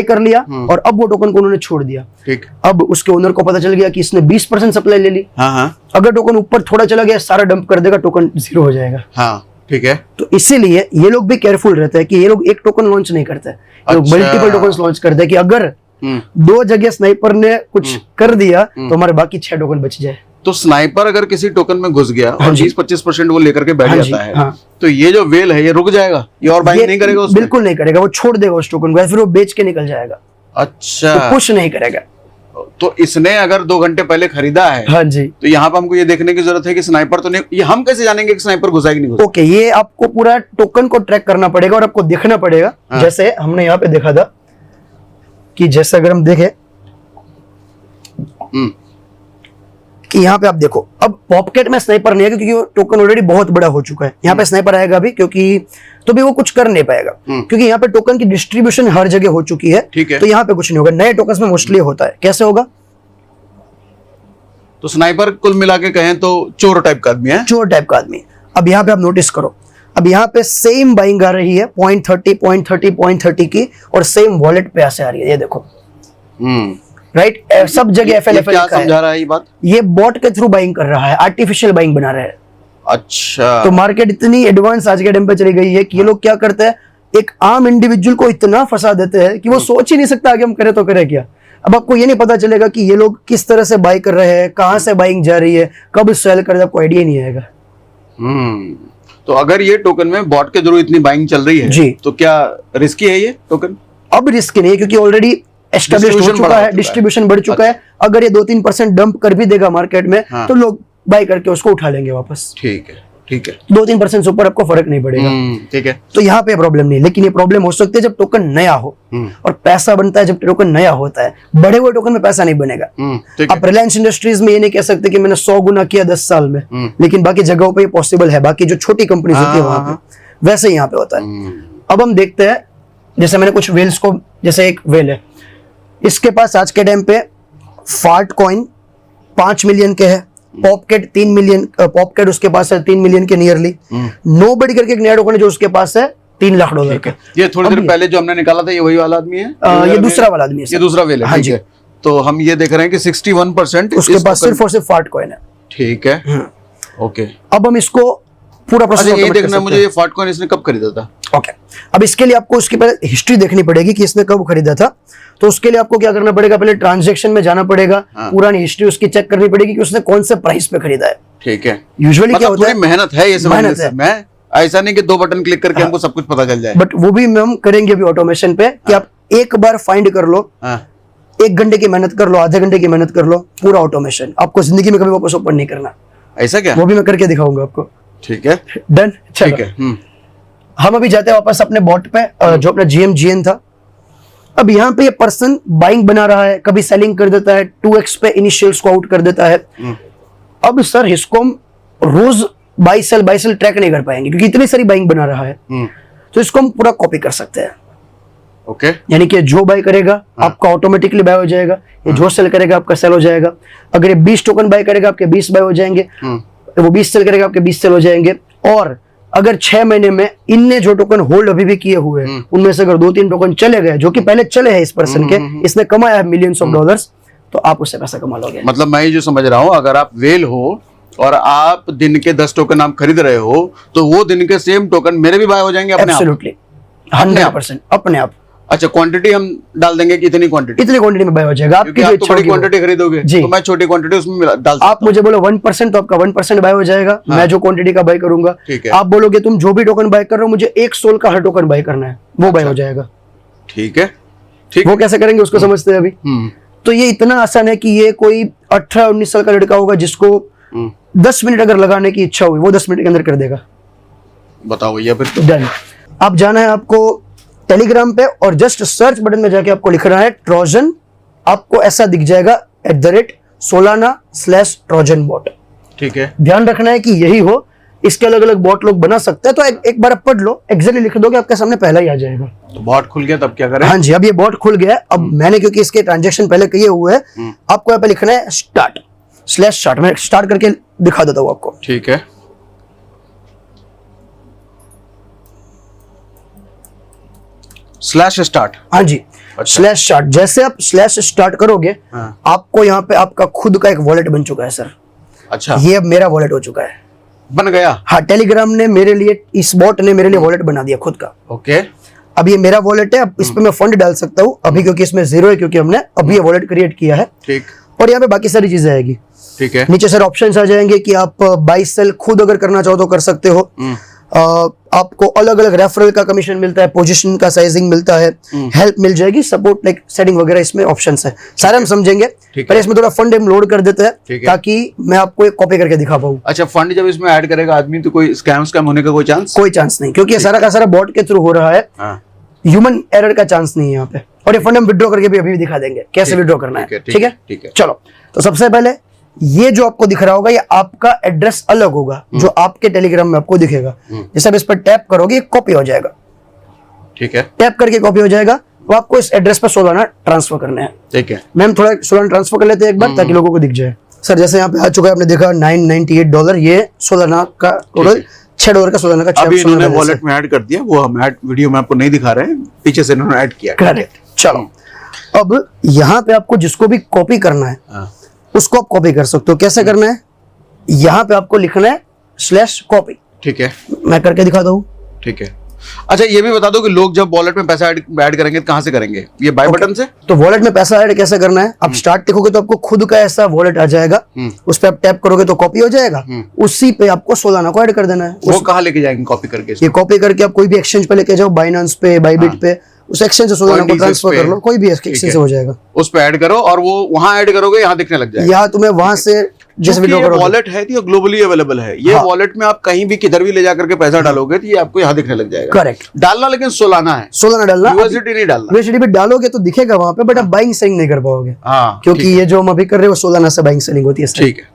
कर लिया और अब वो टोकन को उन्होंने छोड़ दिया। ठीक। अब उसके ओनर को पता चल गया कि इसने 20% सप्लाई ले ली। हाँ। अगर टोकन ऊपर थोड़ा चला गया सारा डंप कर देगा, टोकन 0 हो जाएगा। हाँ, ठीक है। तो इसीलिए ये लोग भी केयरफुल रहते हैं कि ये लोग एक टोकन लॉन्च नहीं करते, मल्टीपल टोकन लॉन्च करते हैं कि अगर 2 जगह स्नाइपर ने कुछ कर दिया तो हमारे बाकी 6 टोकन बच जाए। तो स्नाइपर अगर किसी टोकन में घुस गया और 20-25% वो लेकर के बैठ जाता है, हाँ। तो ये जो वेल है ये रुक जाएगा, ये और बाइंग नहीं करेगा उसमें? बिल्कुल नहीं करेगा, वो छोड़ देगा उस टोकन को या फिर वो बेच के निकल जाएगा। अच्छा, तो पुश नहीं करेगा। तो इसने अगर 2 घंटे पहले खरीदा है, हाँ जी, तो यहाँ पे हमको ये देखने की जरूरत है कि स्नाइपर तो नहीं, ये हम कैसे जानेंगे कि स्नाइपर घुसा कि नहीं घुसा? ओके, ये आपको पूरा टोकन को ट्रैक करना पड़ेगा और आपको देखना पड़ेगा। हाँ। जैसे हमने यहाँ पे देखा था कि जैसे अगर हम देखें कि यहाँ पे आप देखो, अब पॉपकेट में स्नाइपर नहीं है क्योंकि वो टोकन ऑलरेडी बहुत बड़ा हो चुका है। यहाँ पे स्नाइपर आएगा भी क्योंकि तो भी वो कुछ कर नहीं पाएगा क्योंकि यहाँ पे टोकन की डिस्ट्रीब्यूशन हर जगह हो चुकी है। ठीक है। तो यहाँ पे कुछ नहीं होगा। नए टोकन में मोस्टली होता है। कैसे होगा? तो स्नाइपर कुल मिला के कहें तो चोर टाइप का आदमी है। चोर टाइप का आदमी। अब यहाँ पे आप नोटिस करो, अब यहाँ पे सेम बाइंग आ रही है 0.30 की और सेम वॉलेट पे ऐसे आ रही है। ये देखो, राइट, सब जगह FLFL क्या का समझा रहा है ये बात? ये बॉट के थ्रू बाइंग कर रहा है, आर्टिफिशियल बाइंग बना रहा है। अच्छा, तो मार्केट इतनी एडवांस आज के टाइम पे चली गई है कि ये लोग क्या करते हैं, एक आम इंडिविजुअल को इतना फंसा देते हैं कि वो सोच ही नहीं सकता आगे हम करें तो करें क्या। अब आपको ये नहीं पता चलेगा कि ये लोग किस तरह से बाई कर रहे हैं, कहाँ से बाइंग जा रही है, कब सेल कर रहे हैं, आपको आइडिया नहीं आएगा। तो अगर ये टोकन में बॉट के थ्रू इतनी बाइंग चल रही है जी, तो क्या रिस्की है ये टोकन? अब रिस्क नहीं है, क्योंकि ऑलरेडी एस्टेब्लिश हो चुका है, डिस्ट्रीब्यूशन बढ़ चुका है। अगर ये 2-3% डंप कर भी देगा मार्केट में, तो लोग बाई करके उसको उठा लेंगे वापस। ठीक है, 2-3% से ऊपर आपको फर्क नहीं पड़ेगा। ठीक है, तो यहाँ पे प्रॉब्लम नहीं, लेकिन ये प्रॉब्लम हो सकती है जब टोकन नया हो, और पैसा बनता है जब टोकन नया होता है। बड़े हुए टोकन में पैसा नहीं बनेगा। आप रिलायंस इंडस्ट्रीज में ये नहीं कह सकते कि मैंने 100 गुना किया 10 साल में, लेकिन बाकी जगहों पे पॉसिबल है, बाकी जो छोटी कंपनीज होती है वहां पे, वैसे यहाँ पे होता है। अब हम देखते हैं, जैसे मैंने कुछ वेल्स को, जैसे एक वेल है, इसके पास आज के टाइम पे फार्ट कॉइन 5 मिलियन के है, पॉपकेट 3 मिलियन, पॉपकेट उसके पास है 3 मिलियन के नियरली। नोबडी करके एक नया टोकन है जो उसके पास है $3 लाख का। ये थोड़ी देर पहले जो हमने निकाला था, ये वही वाला आदमी है? ये दूसरा वाला आदमी है, ये दूसरा वेल है। हाँ जी। तो हम ये देख रहे हैं कि 61% उसके पास सिर्फ और सिर्फ फार्ट कॉइन है। ठीक है, ओके। अब हम इसको पूरा प्रोसेस ये देखना मुझे, ये फार्ट कॉइन इसने कब खरीदा था? ओके, अब इसके लिए आपको उसकी पहले हिस्ट्री देखनी पड़ेगी कि इसने कब खरीदा था। तो उसके लिए आपको क्या करना पड़ेगा, पहले ट्रांजैक्शन में जाना पड़ेगा, पुरानी हिस्ट्री उसकी चेक करनी पड़ेगी कि उसने कौन से प्राइस पे खरीदा है। ठीक है, यूजुअली क्या होता है, मेहनत है ये समझने से। मैं ऐसा नहीं कि 2 बटन क्लिक करके हमको सब कुछ पता चल जाए, बट वो भी हम करेंगे अभी ऑटोमेशन पे कि आप एक बार फाइंड कर लो, 1 घंटे की मेहनत कर लो, आधे घंटे की मेहनत कर लो, पूरा ऑटोमेशन। आपको जिंदगी में कभी वापस ओपन नहीं करना। ऐसा क्या? वो भी मैं करके दिखाऊंगा आपको। ठीक है, डन। ठीक है। हम अभी जाते हैं वापस अपने बॉट पे, जो अपना GMGN था। अब यहाँ पे ये पर्सन बाइंग बना रहा है, कभी सेलिंग कर देता है, 2x पे इनिशियल्स को आउट कर देता है। अब सर इसको हम रोज बाई सेल ट्रैक नहीं कर पाएंगे, क्योंकि इतनी सारी बाइंग बना रहा है। तो इसको हम पूरा कॉपी कर सकते हैं। ओके, यानी कि जो बाय करेगा आपका ऑटोमेटिकली बाय हो जाएगा, ये जो सेल करेगा आपका सेल हो जाएगा। अगर ये 20 टोकन बाय करेगा आपके 20 बाय हो जाएंगे, वो 20 सेल करेगा आपके 20 सेल हो जाएंगे। और अगर 6 महीने में इनने जो टोकन होल्ड अभी भी किए हुए हैं, उनमें से अगर 2-3 टोकन चले गए, जो कि पहले चले हैं इस पर्सन के, इसने कमाया है मिलियंस ऑफ डॉलर्स, तो आप उससे पैसा कमा लोगे। मतलब मैं ये जो समझ रहा हूँ, अगर आप वेल हो और आप दिन के 10 टोकन आप खरीद रहे हो, तो वो दिन के सेम टोकन मेरे भी बाय हो जाएंगे अपने आप? एब्सोल्युटली, 100% अपने आप। अच्छा, क्वांटिटी हम डाल देंगे कि इतनी क्वांटिटी में बाय हो जाएगा। आपकी जो बड़ी क्वांटिटी खरीदोगे तो मैं छोटी क्वांटिटी उसमें डाल, आप मुझे बोलो 1% तो आपका 1% बाय हो जाएगा। मैं जो क्वांटिटी का बाय करूंगा, आप बोलोगे तुम जो भी टोकन बाय कर रहे हो मुझे 1 सोल का हर टोकन बाय करना है, वो बाय हो जाएगा। ठीक है, ठीक। वो कैसे करेंगे उसको समझते हैं अभी। तो ये इतना आसान है कि ये कोई 18-19 साल का लड़का होगा जिसको 10 मिनट अगर लगाने की इच्छा हुई, वो 10 मिनट के अंदर कर देगा। बताओ भैया, फिर तो डन। आप जाना है आपको टेलीग्राम पे, और जस्ट सर्च बटन में जाके आपको लिखना है ट्रोजन। आपको ऐसा दिख जाएगा @solana/trojan bot। ठीक है, ध्यान रखना है कि यही हो, इसके अलग अलग बॉट लोग बना सकते हैं। तो एक बार आप पढ़ लो, एग्जैक्टली लिख दोगे आपके सामने पहला ही आ जाएगा। तो बॉट खुल गया, तब क्या करें? हाँ जी, अब ये बॉट खुल गया। अब मैंने क्योंकि इसके ट्रांजेक्शन पहले किए हुए हैं, आपको यहाँ पे लिखना है /start। मैं स्टार्ट करके दिखा देता हूँ आपको। ठीक है, /start। हाँ जी, /start। जैसे आप /start करोगे, आपको यहाँ पे आपका खुद का एक वॉलेट बन चुका है सर। अच्छा, ये अब मेरा वॉलेट हो चुका है, बन गया। हाँ, टेलीग्राम ने मेरे लिए, इस बॉट ने मेरे लिए वॉलेट बना दिया खुद का। ओके, अब ये मेरा वॉलेट है। अब इस पे मैं फंड डाल सकता हूँ अभी, क्योंकि इसमें 0 है, क्योंकि हमने अभी ये वॉलेट क्रिएट किया है। ठीक। और यहाँ पे बाकी सारी चीजें आएगी। ठीक है, नीचे सर ऑप्शंस आ जाएंगे कि आप बाई सेल खुद अगर करना चाहो तो कर सकते हो। आपको अलग अलग रेफरल का कमीशन मिलता है, पोजीशन का साइजिंग मिलता है, हेल्प मिल जाएगी, सपोर्ट लाइक सेटिंग वगैरह इसमें ऑप्शंस है। सारे हम समझेंगे, पर इसमें थोड़ा फंड हम लोड कर देते हैं ताकि मैं आपको एक कॉपी करके दिखा पाऊँ। अच्छा, फंड जब इसमें ऐड करेगा आदमी, तो कोई स्कैम होने का कोई चांस नहीं, क्योंकि सारा का सारा बॉट के थ्रू हो रहा है। ह्यूमन एरर का चांस नहीं है यहाँ पे। और ये फंड हम विड्रॉ करके भी अभी दिखा देंगे कैसे विड्रॉ करना है। ठीक है, चलो। तो सबसे पहले ये जो आपको दिख रहा होगा, ये आपका एड्रेस अलग होगा जो आपके टेलीग्राम में आपको दिखेगा। जैसे आप इस पर टैप करोगे, कॉपी हो जाएगा। ठीक है, टैप करके कॉपी हो जाएगा। तो आपको इस एड्रेस पर सोलाना ट्रांसफर करना है। ठीक है, मैम थोड़ा सोलाना ट्रांसफर कर लेते हैं एक बार, ताकि लोगों को दिख जाए। सर जैसे यहाँ पे आ चुका है, आपने देखा $998, ये सोलाना का टोटल $6 का सोलाना का। अभी इन्होंने वॉलेट में ऐड कर दिया, वो हम ऐड वीडियो में आपको नहीं दिखा रहे हैं, पीछे से इन्होंने ऐड किया। करेक्ट। चलो, अब यहाँ पे आपको जिसको भी कॉपी करना है उसको आप कॉपी कर सकते हो। कैसे करना है, यहाँ पे आपको लिखना है /copy। ठीक है, मैं करके दिखाता हूँ। ठीक है, अच्छा ये भी बता दो कि लोग जब वॉलेट में पैसा ऐड करेंगे तो कहाँ से करेंगे? ये बाय बटन से? तो वॉलेट में पैसा ऐड कैसे करना है, आप स्टार्ट लिखोगे तो आपको खुद का ऐसा वॉलेट आ जाएगा, उस पर आप टैप करोगे तो कॉपी हो जाएगा, उसी पे आपको सोलाना को ऐड कर देना है। वो कहाँ लेके जाएंगे कॉपी करके? ये कॉपी करके आप कोई भी एक्सचेंज पे लेके जाओ, बाइनेंस पे, बाइबिट पे, उस एक्सचेंज से सोलाना को ट्रांसफर कर लो, कोई भी एक्सचेंज से हो जाएगा। उस पे ऐड करो और वो वहां ऐड करोगे, यहाँ दिखने लग जाएगा। यहाँ तुम्हें वहां से जैसे विड्रॉ करोगे, वॉलेट है तो ग्लोबली अवेलेबल है ये वॉलेट में, आप कहीं भी किधर भी ले जाकर के पैसा डालोगे तो ये आपको यहाँ दिखने लग जाएगा। करेक्ट। डालना लेकिन सोलाना है, सोलाना डालना, यूएसडीटी नहीं डालना। यूएसडीटी पे डालोगे तो दिखेगा वहां पे, बट आप बाइंग सेलिंग नहीं कर पाओगे, क्योंकि ये जो हम अभी कर रहे हैं वो सोलाना से बाइंग सेलिंग होती है। ठीक है,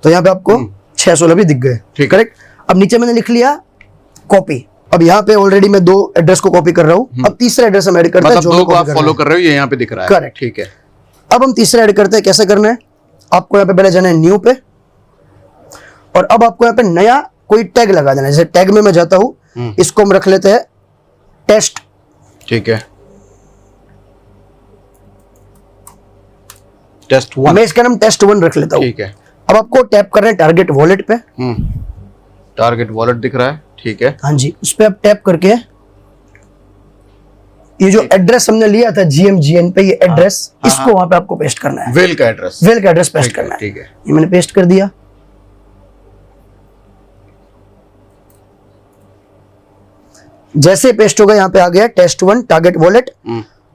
तो यहाँ पे आपको 616 भी दिख गए, करेक्ट। अब नीचे मैंने लिख लिया कॉपी। अब यहाँ पे ऑलरेडी मैं 2 एड्रेस को कॉपी कर रहा हूँ, अब तीसरा एड्रेस हम ऐड करते हैं, मतलब 2 को आप फॉलो कर रहे हो, ये यहाँ पे दिख रहा है, करेक्ट। ठीक है। अब हम तीसरा ऐड करते हैं, कैसे करना है, आपको यहाँ पे पहले जाना है न्यू पे, और अब आपको यहाँ पे नया कोई टैग लगा देना है। जैसे टैग में मैं जाता हूँ, इसको हम रख लेते हैं टेस्ट, ठीक है, टेस्ट 1, मैं इसका नाम टेस्ट 1 रख लेता हूँ, ठीक है। अब आपको टैप करना है टारगेट वॉलेट पे, टारगेट वॉलेट दिख रहा है, ठीक है। हाँ जी, उस पे आप टैप करके ये जो एड्रेस हमने लिया था GMGN पे, ये एड्रेस इसको वहां पे आपको पेस्ट करना है, वेल का एड्रेस, वेल का एड्रेस पेस्ट करना है, ठीक है। ये मैंने पेस्ट कर दिया। जैसे पेस्ट होगा यहाँ पे आ गया टेस्ट 1 टारगेट वॉलेट।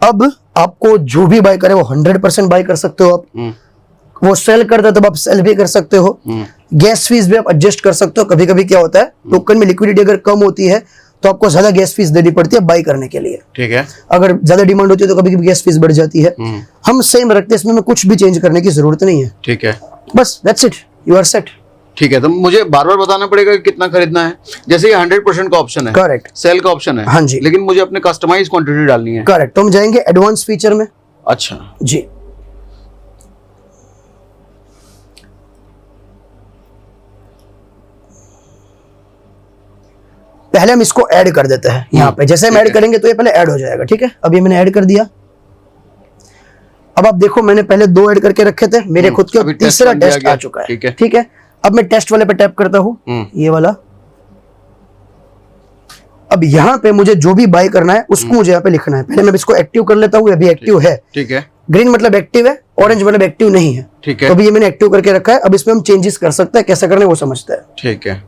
अब आपको जो भी बाय करे वो 100% बाय कर सकते हो आप, वो सेल करता है तब आप सेल भी कर सकते हो, गैस फीस भी आप एडजस्ट कर सकते हो। कभी कभी क्या होता है, टोकन में लिक्विडिटी अगर कम होती है तो आपको ज्यादा गैस फीस देनी पड़ती है बाय करने के लिए, ठीक है। अगर ज्यादा डिमांड होती है तो कभी कभी गैस फीस बढ़ जाती है। हम सेम रखते हैं, इसमें में कुछ भी चेंज करने की जरूरत नहीं है, ठीक है। बस that's it, you are set. ठीक है, तो मुझे बार बार बताना पड़ेगा कि कितना खरीदना है। जैसे ये 100% का ऑप्शन है, करेक्ट, सेल का ऑप्शन है, हाँ जी, लेकिन मुझे अपने कस्टमाइज क्वांटिटी डालनी है, करेक्ट। तो हम जाएंगे एडवांस फीचर में। अच्छा जी, पहले हम इसको ऐड कर देते हैं यहाँ पे, जैसे हम ऐड करेंगे तो ये पहले ऐड हो जाएगा, ठीक है। अब ये मैंने ऐड कर दिया। अब आप देखो मैंने पहले 2 ऐड करके रखे थे, मेरे खुद के तीसरा टेस्ट आ चुका है, ठीक है। अब मैं टेस्ट वाले पे टैप करता हूँ, ये वाला। अब यहाँ पे मुझे जो भी बाय करना है उसको मुझे यहाँ पे लिखना है। पहले मैं इसको एक्टिव कर लेता हूँ, अभी एक्टिव है, ठीक है। ग्रीन मतलब एक्टिव है, ऑरेंज मतलब एक्टिव नहीं है, ठीक है। तो अभी ये मैंने एक्टिव करके रखा है। अब इसमें हम चेंजेस कर सकते हैं, कैसे करने वो समझते हैं, ठीक है।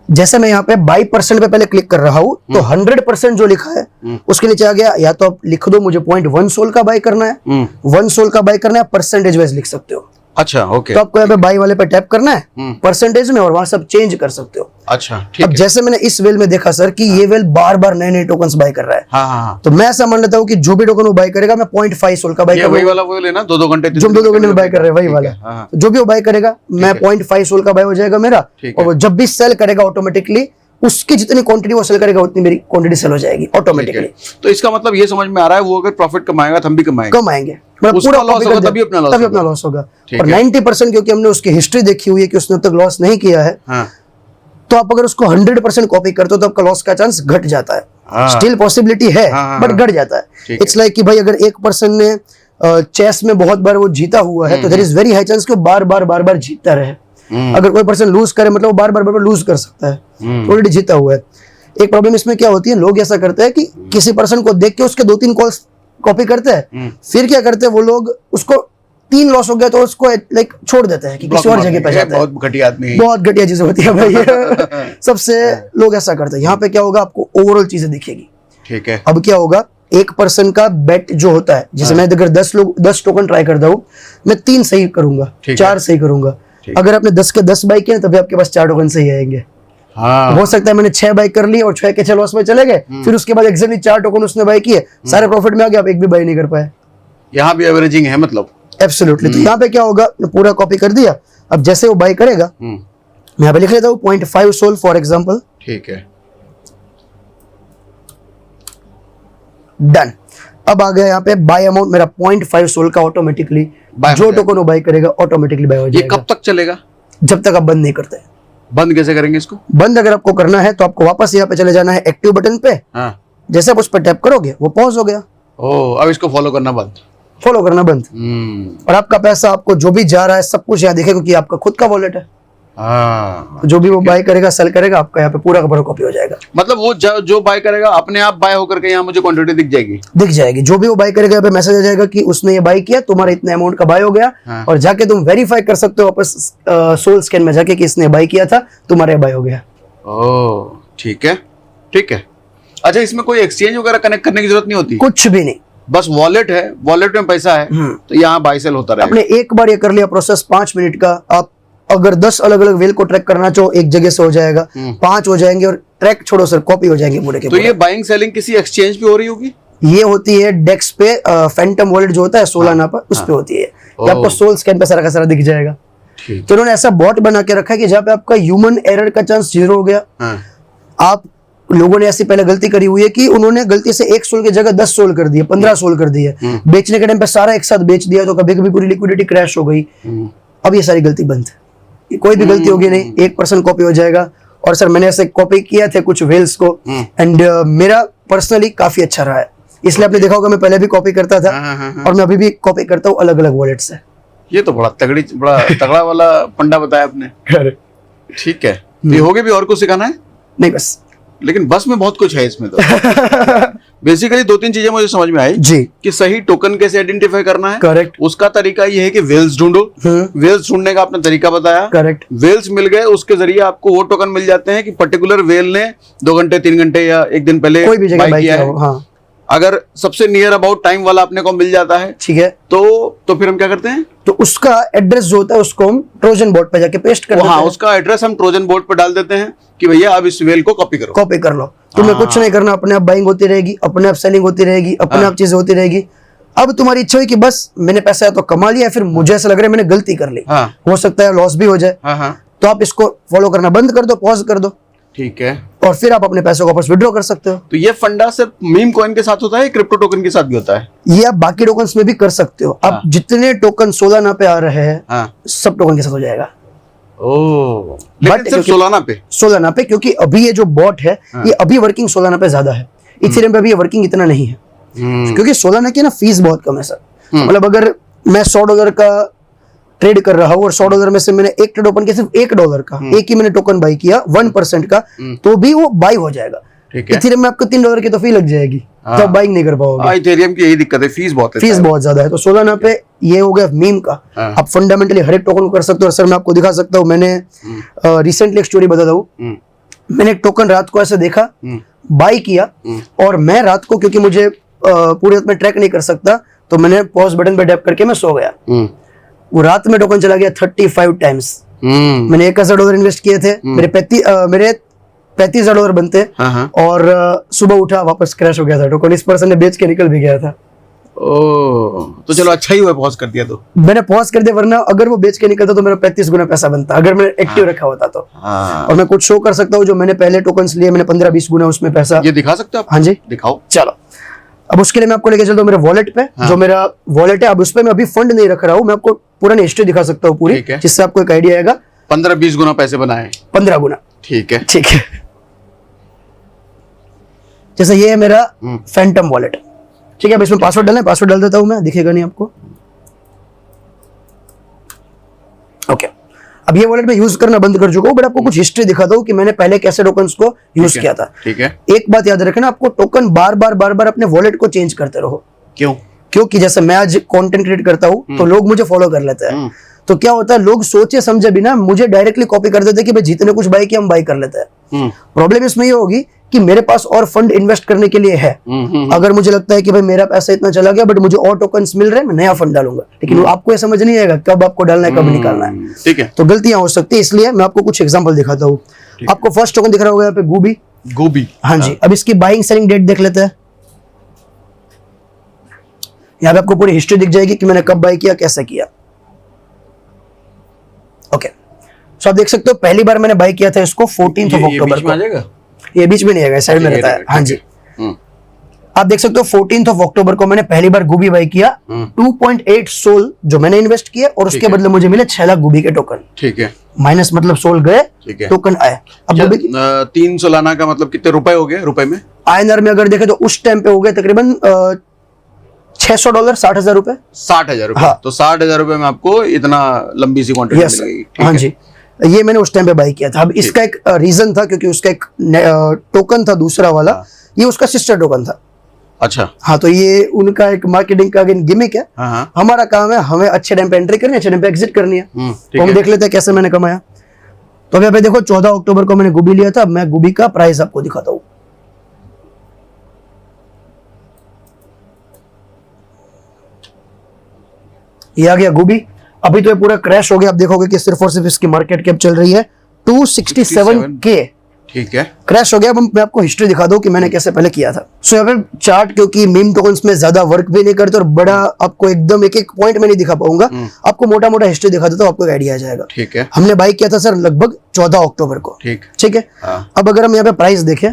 जैसे मैं यहाँ पे बाई % पे पहले क्लिक कर रहा हूँ तो 100% जो लिखा है उसके नीचे आ गया, या तो आप लिख दो मुझे 0.1 सोल का बाय करना है, 1 सोल का बाय करना है, परसेंटेज वाइज लिख सकते हो। अच्छा, ओके। तो आपको यहाँ पे बाई वाले पे टैप करना है परसेंटेज में, और वहां सब चेंज कर सकते हो। अच्छा, ठीक अब जैसे मैंने इस वेल में देखा सर कि ये वेल बार बार नए नए टोकन्स बाय कर रहा है, हाँ। तो मैं ऐसा मान लेता हूँ कि जो भी टोकन वो बाय करेगा मैं 0.5 सोल का बाय वही वाला वो लेना 2-2 घंटे जो 2-2 घंटे में बाय कर रहे हैं वही वाला, तो जो भी वो बाय करेगा मैं 0.5 सोल का बाय हो जाएगा मेरा, और वो जब भी सेल करेगा ऑटोमेटिकली उसकी जितनी क्वांटिटी वो सेल करेगा उतनी मेरी क्वांटिटी सेल हो जाएगी ऑटोमेटिकली। तो इसका मतलब ये समझ में आ रहा है, वो अगर प्रॉफिट कमाएगा तो हम भी कमाएंगे, मतलब पूरा लॉस होगा तभी अपना लॉस होगा। और 90% क्योंकि हमने उसकी हिस्ट्री देखी हुई है कि उसने अब तक लॉस नहीं किया है, तो आप अगर उसको 100% कॉपी करते हो तो आपका लॉस का चांस घट जाता है। स्टिल पॉसिबिलिटी है बट घट जाता है। इट्स लाइक कि भाई अगर एक पर्सन ने चेस में बहुत बार वो जीता हुआ है तो there is very high chance कि वो बार बार जीतता रहे। अगर कोई पर्सन लूज करे मतलब वो बार बार लूज कर सकता है, ऑलरेडी जीता हुआ है। एक प्रॉब्लम इसमें क्या होती है, लोग ऐसा करते हैं कि किसी पर्सन को देख के उसके 2-3 कॉल्स कॉपी करते हैं, फिर क्या करते हैं वो लोग, उसको 3 लॉस हो गया तो उसको लाइक छोड़ देते हैं कि किसी और जगह पे जाता है। बहुत घटिया आदमी, बहुत घटिया चीजें होती है भाई सबसे लोग ऐसा करते हैं। यहाँ पे क्या होगा, आपको ओवरऑल चीजें दिखेगी, ठीक है। अब क्या होगा, एक पर्सन का बेट जो होता है, जैसे मैं अगर 10 टोकन ट्राई करता हूँ, मैं 3 सही करूंगा, 4 सही करूंगा। अगर आपने 10 के 10 बाई किए तभी आपके पास 4 टोकन सही आएंगे। हो सकता है मैंने 6 बाई कर ली और 6 के 6 लॉस में चले गए, फिर उसके बाद एक्जेक्टली 4 टोकन उसने बाई किए, सारे प्रॉफिट में आ गया, आप एक भी बाई नहीं कर पाए। यहाँ भी एवरेजिंग है मतलब, एब्सोल्युटली। तो यहाँ पे क्या होगा, पूरा कॉपी कर दिया। अब जैसे वो बाई करेगा, मैं यहाँ पे लिख लेता हूँ 0.5 सोल फॉर एग्जाम्पल, ठीक है, डन। अब आ गया यहाँ पे बाय अमाउंट मेरा 0.5 सोल का, ऑटोमेटिकली जो टोकन वो बाय करेगा ऑटोमेटिकली बाय हो जाएगा। ये कब तक चलेगा? जब तक आप बंद नहीं करते। बंद कैसे करेंगे इसको? बंद अगर आपको करना है तो आपको वापस यहाँ पे चले जाना है एक्टिव बटन पे, जैसे आप उस पर टैप करोगे वो पॉज हो गया। अब इसको फॉलो करना बंद, और आपका पैसा आपको जो भी जा रहा है सब कुछ यहाँ दिखेगा क्योंकि आपका खुद का वॉलेट है। हाँ, जो भी वो बाय करेगा सेल करेगा आपका यहाँ पे पूरा का पूरा कॉपी हो जाएगा। मतलब वो जो बाय करेगा अपने आप बाय होकर के यहाँ मुझे क्वांटिटी दिख जाएगी। दिख जाएगी, जो भी वो बाय करेगा यहाँ पे मैसेज आ जाएगा कि उसने ये बाय किया, तुम्हारा इतने अमाउंट का बाय हो गया। हाँ। और जाके तुम वेरीफाई कर सकते हो वापस सोल स्कैन में जाके कि इसने बाय किया था, तुम्हारा ये बाय हो गया। ओह ठीक है, ठीक है। अच्छा, इसमें कोई एक्सचेंज वगैरह कनेक्ट करने की जरूरत नहीं होती? कुछ भी नहीं, बस वॉलेट है, वॉलेट में पैसा है तो यहाँ बाय सेल होता रहेगा। आपने एक बार ये कर लिया प्रोसेस 5 मिनट का, आप अगर 10 अलग अलग वेल को ट्रैक करना चाहो एक जगह से हो जाएगा, 5 हो जाएंगे और ट्रैक छोड़ो सर, कॉपी हो जाएंगे पूरे के तो ये बाइंग सेलिंग किसी एक्सचेंज पे हो रही होगी? ये होती है डेक्स पे, फैंटम वॉलेट जो होता है सोलाना पर, उस पे होती है। ये आपको सोल स्कैन पे सारा का सारा दिख जाएगा। तो उन्होंने ऐसा बॉट बना के रखा है कि जहाँ पे आपका ह्यूमन एरर का चांस 0 हो गया। आप लोगों ने ऐसी पहले गलती करी हुई है कि उन्होंने गलती से 1 सोल की जगह 10 सोल कर दिए, 15 सोल कर दिए, बेचने के टाइम पे सारा एक साथ बेच दिया, तो कभी कभी पूरी लिक्विडिटी क्रैश हो गई। अब ये सारी गलती बंद, कोई भी गलती होगी नहीं, 1% कॉपी हो जाएगा। और सर मैंने ऐसे कॉपी किया थे कुछ वेल्स को एंड मेरा पर्सनली काफी अच्छा रहा है, इसलिए आपने देखा होगा मैं पहले भी कॉपी करता था और मैं अभी भी कॉपी करता हूँ अलग अलग वॉलेट से। ये तो बड़ा तगड़ा वाला पंडा बताया आपने। ठीक है, ये हो गया, भी और कुछ सिखाना है? नहीं बस, लेकिन बस में बहुत कुछ है इसमें तो। बेसिकली 2-3 चीजें मुझे समझ में आई जी कि सही टोकन कैसे आइडेंटिफाई करना है। करेक्ट। उसका तरीका ये है कि वेल्स ढूंढो। वेल्स ढूंढने का आपने तरीका बताया। करेक्ट। वेल्स मिल गए, उसके जरिए आपको वो टोकन मिल जाते हैं कि पर्टिकुलर वेल ने 2 घंटे 3 घंटे या 1 दिन पहले कोई भी जगह बाय किया है। हाँ। अगर सबसे नियर अबाउट टाइम वाला अपने को मिल जाता है, ठीक है, तो फिर हम क्या करते हैं? तो उसका एड्रेस जो होता है उसको हम ट्रोजन बोर्ड पे जाके पेस्ट कर देते हाँ, हैं। उसका एड्रेस हम ट्रोजन बोर्ड पर डाल देते हैं कि भैया अब इस वेल को कॉपी करो। कॉपी कर लो, तुम्हें कुछ नहीं करना, अपने आप बाइंग होती रहेगी, अपने आप सेलिंग होती रहेगी, अपने आप चीजें होती रहेगी। अब तुम्हारी इच्छा हुई कि बस मैंने पैसा है तो कमा लिया, फिर मुझे ऐसा लग रहा है मैंने गलती कर ली, हो सकता है लॉस भी हो जाए, तो आप इसको फॉलो करना बंद कर दो, पॉज कर दो, ठीक है, और फिर आप अपने पैसों को वापस विड्रॉ कर सकते हो। तो ये फंडा सिर्फ मीम कॉइन के साथ होता है, क्रिप्टो टोकन के साथ भी होता है? ये आप बाकी टोकन्स में भी कर सकते हो। आप जितने टोकन सोलाना पे आ रहे हैं सब टोकन के साथ हो जाएगा। ओह, लेकिन सिर्फ सोलाना पे, क्योंकि अभी ये जो बॉट है ये अभी वर्किंग सोलाना पे ज्यादा है, इथेरियम पे अभी ये वर्किंग इतना नहीं है, क्योंकि सोलाना की ना फीस बहुत कम है सर। मतलब अगर मैं $100 का ट्रेड कर रहा हूँ और $100 में से मैंने एक ट्रेड ओपन किया सिर्फ $1 का, एक ही मैंने टोकन बाई किया 1% का, तो भी वो बाई हो जाएगा। इथेरियम में आपको $3 की तो फी लग जाएगी, तो आप बाइंग नहीं कर पाओगे। इथेरियम की यही दिक्कत है, फीस बहुत ज्यादा है। तो सोलाना पे ये हो गया मीम का, आप फंडामेंटली हर एक टोकन को कर सकते हो। सर मैं आपको दिखा सकता हूँ, मैंने रिसेंटली एक स्टोरी बताता हूँ। मैंने एक टोकन रात को ऐसे देखा, बाई किया, और मैं रात को क्योंकि मुझे पूरे रात में ट्रैक नहीं कर सकता, तो मैंने पॉज बटन पे टैप करके मैं सो गया। वो रात में टोकन चला गया 35 टाइम्स। मैंने $1000 इन्वेस्ट किए थे, मेरे $35,000 बनते, और सुबह उठा वापस क्रैश हो गया था टोकन। इस पर्सन ने बेच के निकल भी गया था। ओह, तो चलो अच्छा ही हुआ पॉज कर दिया। तो मैंने पॉज कर दिया, वरना अगर वो बेच के निकलता तो मेरा 35 गुना पैसा बनता, अगर मैंने एक्टिव रखा होता तो। और मैं कुछ शो कर सकता हूँ, जो मैंने पहले टोकन्स लिए, मैंने 15-20 गुना उसमें पैसा। ये दिखा सकते हो आप? हाँ जी, दिखाओ। चलो, अब उसके लिए मैं आपको लेके चलता हूँ मेरे वॉलेट पे। जो मेरा वॉलेट है, अब उस पे मैं अभी फंड नहीं रख रहा हूँ, मैं आपको पुरानी हिस्ट्री दिखा सकता हूँ पूरी, जिससे आपको एक आइडिया आएगा। 15-20 गुना पैसे बनाए? 15 गुना। ठीक है, ठीक है। जैसे ये है मेरा फैंटम वॉलेट, ठीक है। अब इसमें पासवर्ड डालना है, पासवर्ड डाल देता हूं मैं, दिखेगा नहीं आपको। ओके, अब ये वॉलेट में यूज करना बंद कर चुका हूं, बट आपको कुछ हिस्ट्री दिखाता हूं कि मैंने पहले कैसे टोकन्स को यूज किया था। ठीक है। एक बात याद रखना, आपको टोकन बार बार अपने वॉलेट को चेंज करते रहो। क्यों? क्योंकि जैसे मैं आज कंटेंट क्रिएट करता हूं तो लोग मुझे फॉलो कर लेते हैं, तो क्या होता है, लोग सोचे समझे बिना मुझे डायरेक्टली कॉपी कर देते हैं कि भाई जितने कुछ बाई किया हम बाई कर लेते हैं। प्रॉब्लम इसमें ये होगी कि मेरे पास और फंड इन्वेस्ट करने के लिए है। अगर मुझे लगता है कि भाई मेरा पैसा इतना चला गया बट मुझे और टोकन्स मिल रहे हैं, मैं नया फंड डालूंगा, लेकिन आपको ये समझ नहीं आएगा कब आपको डालना है कब निकालना है। ठीक है, तो गलतियां हो सकती है, इसलिए मैं आपको कुछ एग्जांपल दिखाता हूँ। आपको फर्स्ट टोकन दिख रहा होगा यहाँ पे, गोबी। हाँ जी, अब इसकी बाइंग सेलिंग डेट देख लेते हैं। यहाँ पे आपको पूरी हिस्ट्री दिख जाएगी कि मैंने कब बाई किया, कैसे किया। ओके, सो आप देख सकते हो पहली बार मैंने बाई किया था इसको 14 अक्टूबर को। ये बीच में नहीं आएगा, साइड में रहता है। हाँ जी, आप देख सकते हो 14 अक्टूबर को मैंने पहली बार गुबी बाई किया। 2.8 सोल जो मैंने इन्वेस्ट किया, और उसके बदले मुझे मिले 6 लाख गुबी के टोकन। ठीक है, माइनस मतलब सोल गए, टोकन आए। अब 3 सोलाना का मतलब कितने रुपए हो गए? रुपए में INR में अगर देखे तो उस टाइम पे हो गए तकरीबन $600, 60,000 रुपए। 60,000 रुपए। तो 60,000 रुपए में आपको इतना लंबी सी क्वांटिटी मिल गई। हाँ जी, ये मैंने उस टाइम पे बाई किया था। अब इसका एक रीजन था, क्योंकि उसका एक टोकन था दूसरा वाला, ये उसका सिस्टर टोकन था। अच्छा, हाँ, तो ये उनका एक मार्केटिंग का गिमिक है। हाँ, हमारा काम है हमें अच्छे टाइम पे एंट्री करनी है, अच्छे टाइम पे एग्जिट करनी है। तो हम देख लेते हैं कैसे मैंने कमाया। तो अभी देखो 14 अक्टूबर को मैंने गुबी लिया था। अब मैं गुबी का प्राइस आपको दिखाता हूँ। ये आ गया गुबी। अभी तो ये पूरा क्रैश हो गया। आप देखोगे कि सिर्फ और सिर्फ इसकी मार्केट कैप चल रही है 267K। ठीक है, क्रैश हो गया। अब मैं आपको हिस्ट्री दिखा दूं कि मैंने कैसे पहले किया था। सो यहाँ पे चार्ट, क्योंकि मीम टोकन्स में ज्यादा वर्क भी नहीं करते और बड़ा आपको एकदम एक एक पॉइंट में नहीं दिखा पाऊंगा, आपको मोटा मोटा हिस्ट्री दिखा देता हूं, आपको आइडिया आ जाएगा। ठीक है, हमने बाई किया था सर लगभग 14 अक्टूबर को। ठीक है। अब अगर हम यहाँ पे प्राइस देखें,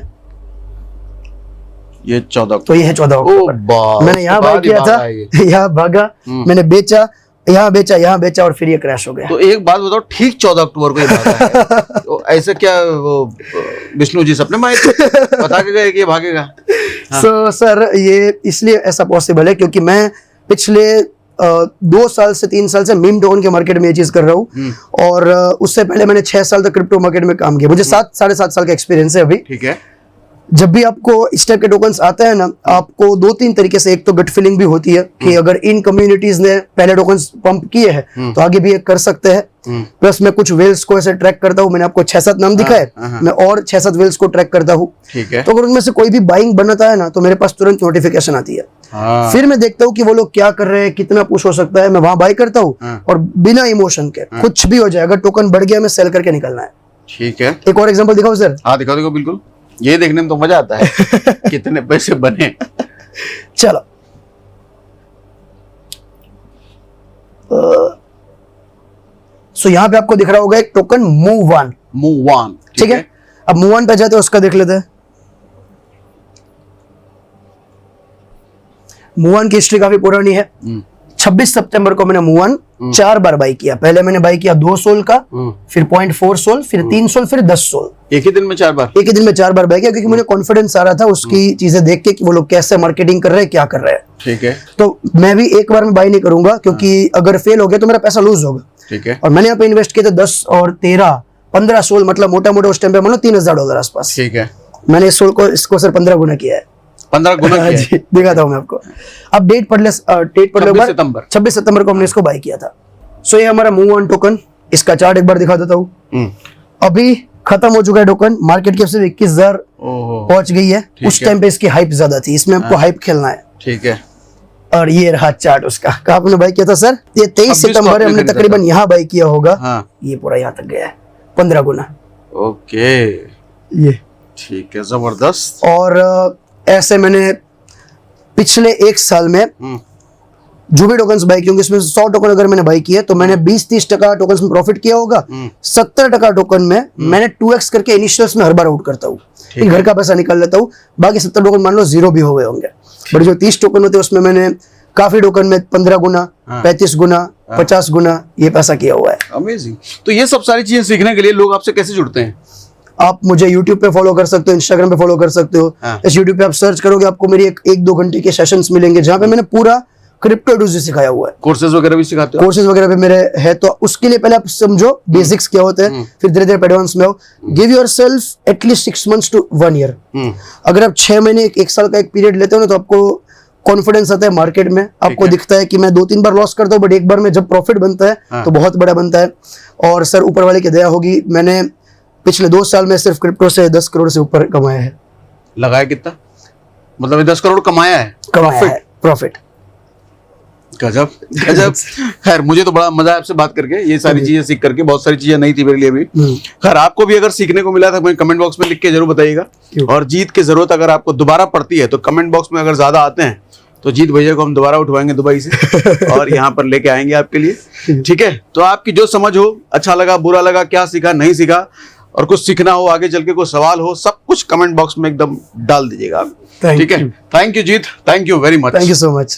ये 14, तो ये है 14 अक्टूबर। मैंने यहाँ बाई किया था, यहाँ भागा, मैंने बेचा, यहाँ बेचा और फिर ये क्रैश हो गया। तो एक बात बताओ, ठीक 14 अक्टूबर को ये भागा है। तो ऐसे क्या वो विष्णु जी सपने में आए थे, बता के गए कि ये भागेगा? सो सर ये इसलिए ऐसा पॉसिबल है क्योंकि मैं पिछले 2 साल से 3 साल से मीम टोकन के मार्केट में ये चीज कर रहा हूँ, और उससे पहले मैंने 6 साल तक क्रिप्टो मार्केट में काम किया। मुझे 7-7.5 साल का एक्सपीरियंस है अभी। ठीक है। जब भी आपको इस टाइप के टोकन्स आते हैं ना, आपको 2-3 तरीके से, एक तो गट फीलिंग भी होती है कि अगर इन कम्युनिटीज ने पहले टोकन्स पंप किए हैं तो आगे भी ये कर सकते हैं। प्लस मैं कुछ वेल्स को ऐसे ट्रैक करता हूँ, मैंने आपको 6-7 नाम दिखाए, मैं और 6-7 वेल्स को ट्रैक करता हूँ। तो अगर उनमें से कोई भी बाइंग बनाता है ना, तो मेरे पास तुरंत नोटिफिकेशन आती है। फिर मैं देखता हूँ कि वो लोग क्या कर रहे हैं, कितना पुश हो सकता है, मैं वहां बाई करता हूँ और बिना इमोशन के, कुछ भी हो जाए, अगर टोकन बढ़ गया मैं सेल करके निकलना है। ठीक है। एक और एग्जांपल दिखाओ सर। हाँ दिखाओ दिखाओ, बिल्कुल। ये देखने में तो मजा आता है कितने पैसे बने। चलो सो यहाँ पे आपको दिख रहा होगा एक टोकन मूव ऑन। ठीक है। अब मूव ऑन पे जाते हैं, उसका देख लेते हैं। मूव ऑन की हिस्ट्री काफी पुरानी है। 26 सितंबर को मैंने मूव ऑन 4 बार बाई किया। पहले मैंने बाई किया 2 सोल का, फिर 0.4 सोल, फिर 3 सोल, फिर 10 सोल। एक ही दिन में 4 बार? एक ही दिन में 4 बार बाई किया, क्योंकि मुझे कॉन्फिडेंस आ रहा था उसकी चीजें देख के कि वो लोग कैसे मार्केटिंग कर रहे हैं, क्या कर रहे हैं। ठीक है। तो मैं भी एक बार में बाई नहीं करूंगा, क्योंकि अगर फेल हो गया तो मेरा पैसा लूज होगा। ठीक है। और मैंने यहाँ पे इन्वेस्ट किए थे 10 और 13, 15 सोल, मतलब मोटा मोटा उस टाइम पे मान लो $3000 आसपास। ठीक है। मैंने इस सोल को, इसको सर 15 गुना किया है। 15 गुना किया है? दिखाता हूँ मैं आपको। अब डेट पढ़ ले 26 सितंबर को हमने इसको बाई किया था। सो ये हमारा मूव ऑन टोकन, इसका चार्ट एक बार दिखा देता हूँ। अभी खत्म हो चुका है टोकन, मार्केट कैप सिर्फ 21,000 पहुंच गई है। उस टाइम पे इसकी हाइप ज्यादा थी, इसमें आपको हाइप खेलना है। ठीक है। और ये रहा चार्ट उसका। कहाँ आपने बाई किया था सर? ये 23 सितंबर हमने तकरीबन यहाँ बाई किया होगा। ये पूरा यहाँ तक गया है, 15 गुना। ओके, ये ठीक है, जबरदस्त। और ऐसे मैंने पिछले 1 साल में जो भी टोकन्स बाई, क्योंकि इसमें 100 टोकन अगर मैंने बाई किए तो मैंने 20-30% टोकन्स में प्रॉफिट किया होगा। 70% टोकन में मैंने 2x करके इनिशियल्स में हर बार आउट करता हूँ, घर का पैसा निकाल लेता हूँ। बाकी 70 टोकन मान लो 0 भी हो गए होंगे। बट जो 30 टोकन होते हैं उसमें मैंने काफी टोकन में 15 गुना, 35 गुना, 50 गुना ये पैसा किया हुआ है। अमेजिंग। तो ये सब सारी चीजें सीखने के लिए लोग आपसे कैसे जुड़ते हैं? आप मुझे YouTube पे फॉलो कर सकते हो, Instagram पे फॉलो कर सकते हो। इस YouTube पे आप सर्च करोगे, आपको मेरी 1-2 घंटे के सेशंस मिलेंगे, जहाँ पे मैंने पूरा क्रिप्टो डूजी सिखाया हुआ है। कोर्सेज वगैरह भी सिखाते हो? कोर्सेज वगैरह भी मेरे है। तो उसके लिए पहले आप समझो बेसिक्स क्या होते हैं, फिर धीरे धीरे एडवांस में आओ। Give yourself at least 6 months to 1 year। अगर आप 6 महीने 1 साल का एक पीरियड लेते हो ना, तो आपको कॉन्फिडेंस आता है मार्केट में। आपको दिखता है कि मैं 2-3 बार लॉस करता हूँ, बट एक बार में जब प्रॉफिट बनता है तो बहुत बड़ा बनता है। और सर ऊपर वाले की दया होगी, मैंने पिछले 2 साल में सिर्फ क्रिप्टो से 10 करोड़ से ऊपर कमाया है। लगाया कितना? मतलब 10 करोड़ कमाया है? कमाया है प्रॉफिट। गजब गजब। खैर मुझे तो बड़ा मजा है आपसे बात करके, ये सारी चीजें सीख करके। बहुत सारी चीजें नहीं थी मेरे लिए भी। खैर आपको भी अगर सीखने को मिला था मुझे कमेंट बॉक्स में लिख के जरूर बताइएगा। और जीत की जरूरत अगर आपको दोबारा पड़ती है तो कमेंट बॉक्स में अगर ज्यादा आते हैं तो जीत भैया को हम दोबारा उठवाएंगे दुबई से और यहाँ पर लेके आएंगे आपके लिए। ठीक है। तो आपकी जो समझ हो, अच्छा लगा, बुरा लगा, क्या सीखा, नहीं सीखा, और कुछ सीखना हो, आगे चल के कोई सवाल हो, सब कुछ कमेंट बॉक्स में एकदम डाल दीजिएगा आप। ठीक है। Thank you Jeet, thank you very much. Thank you so much.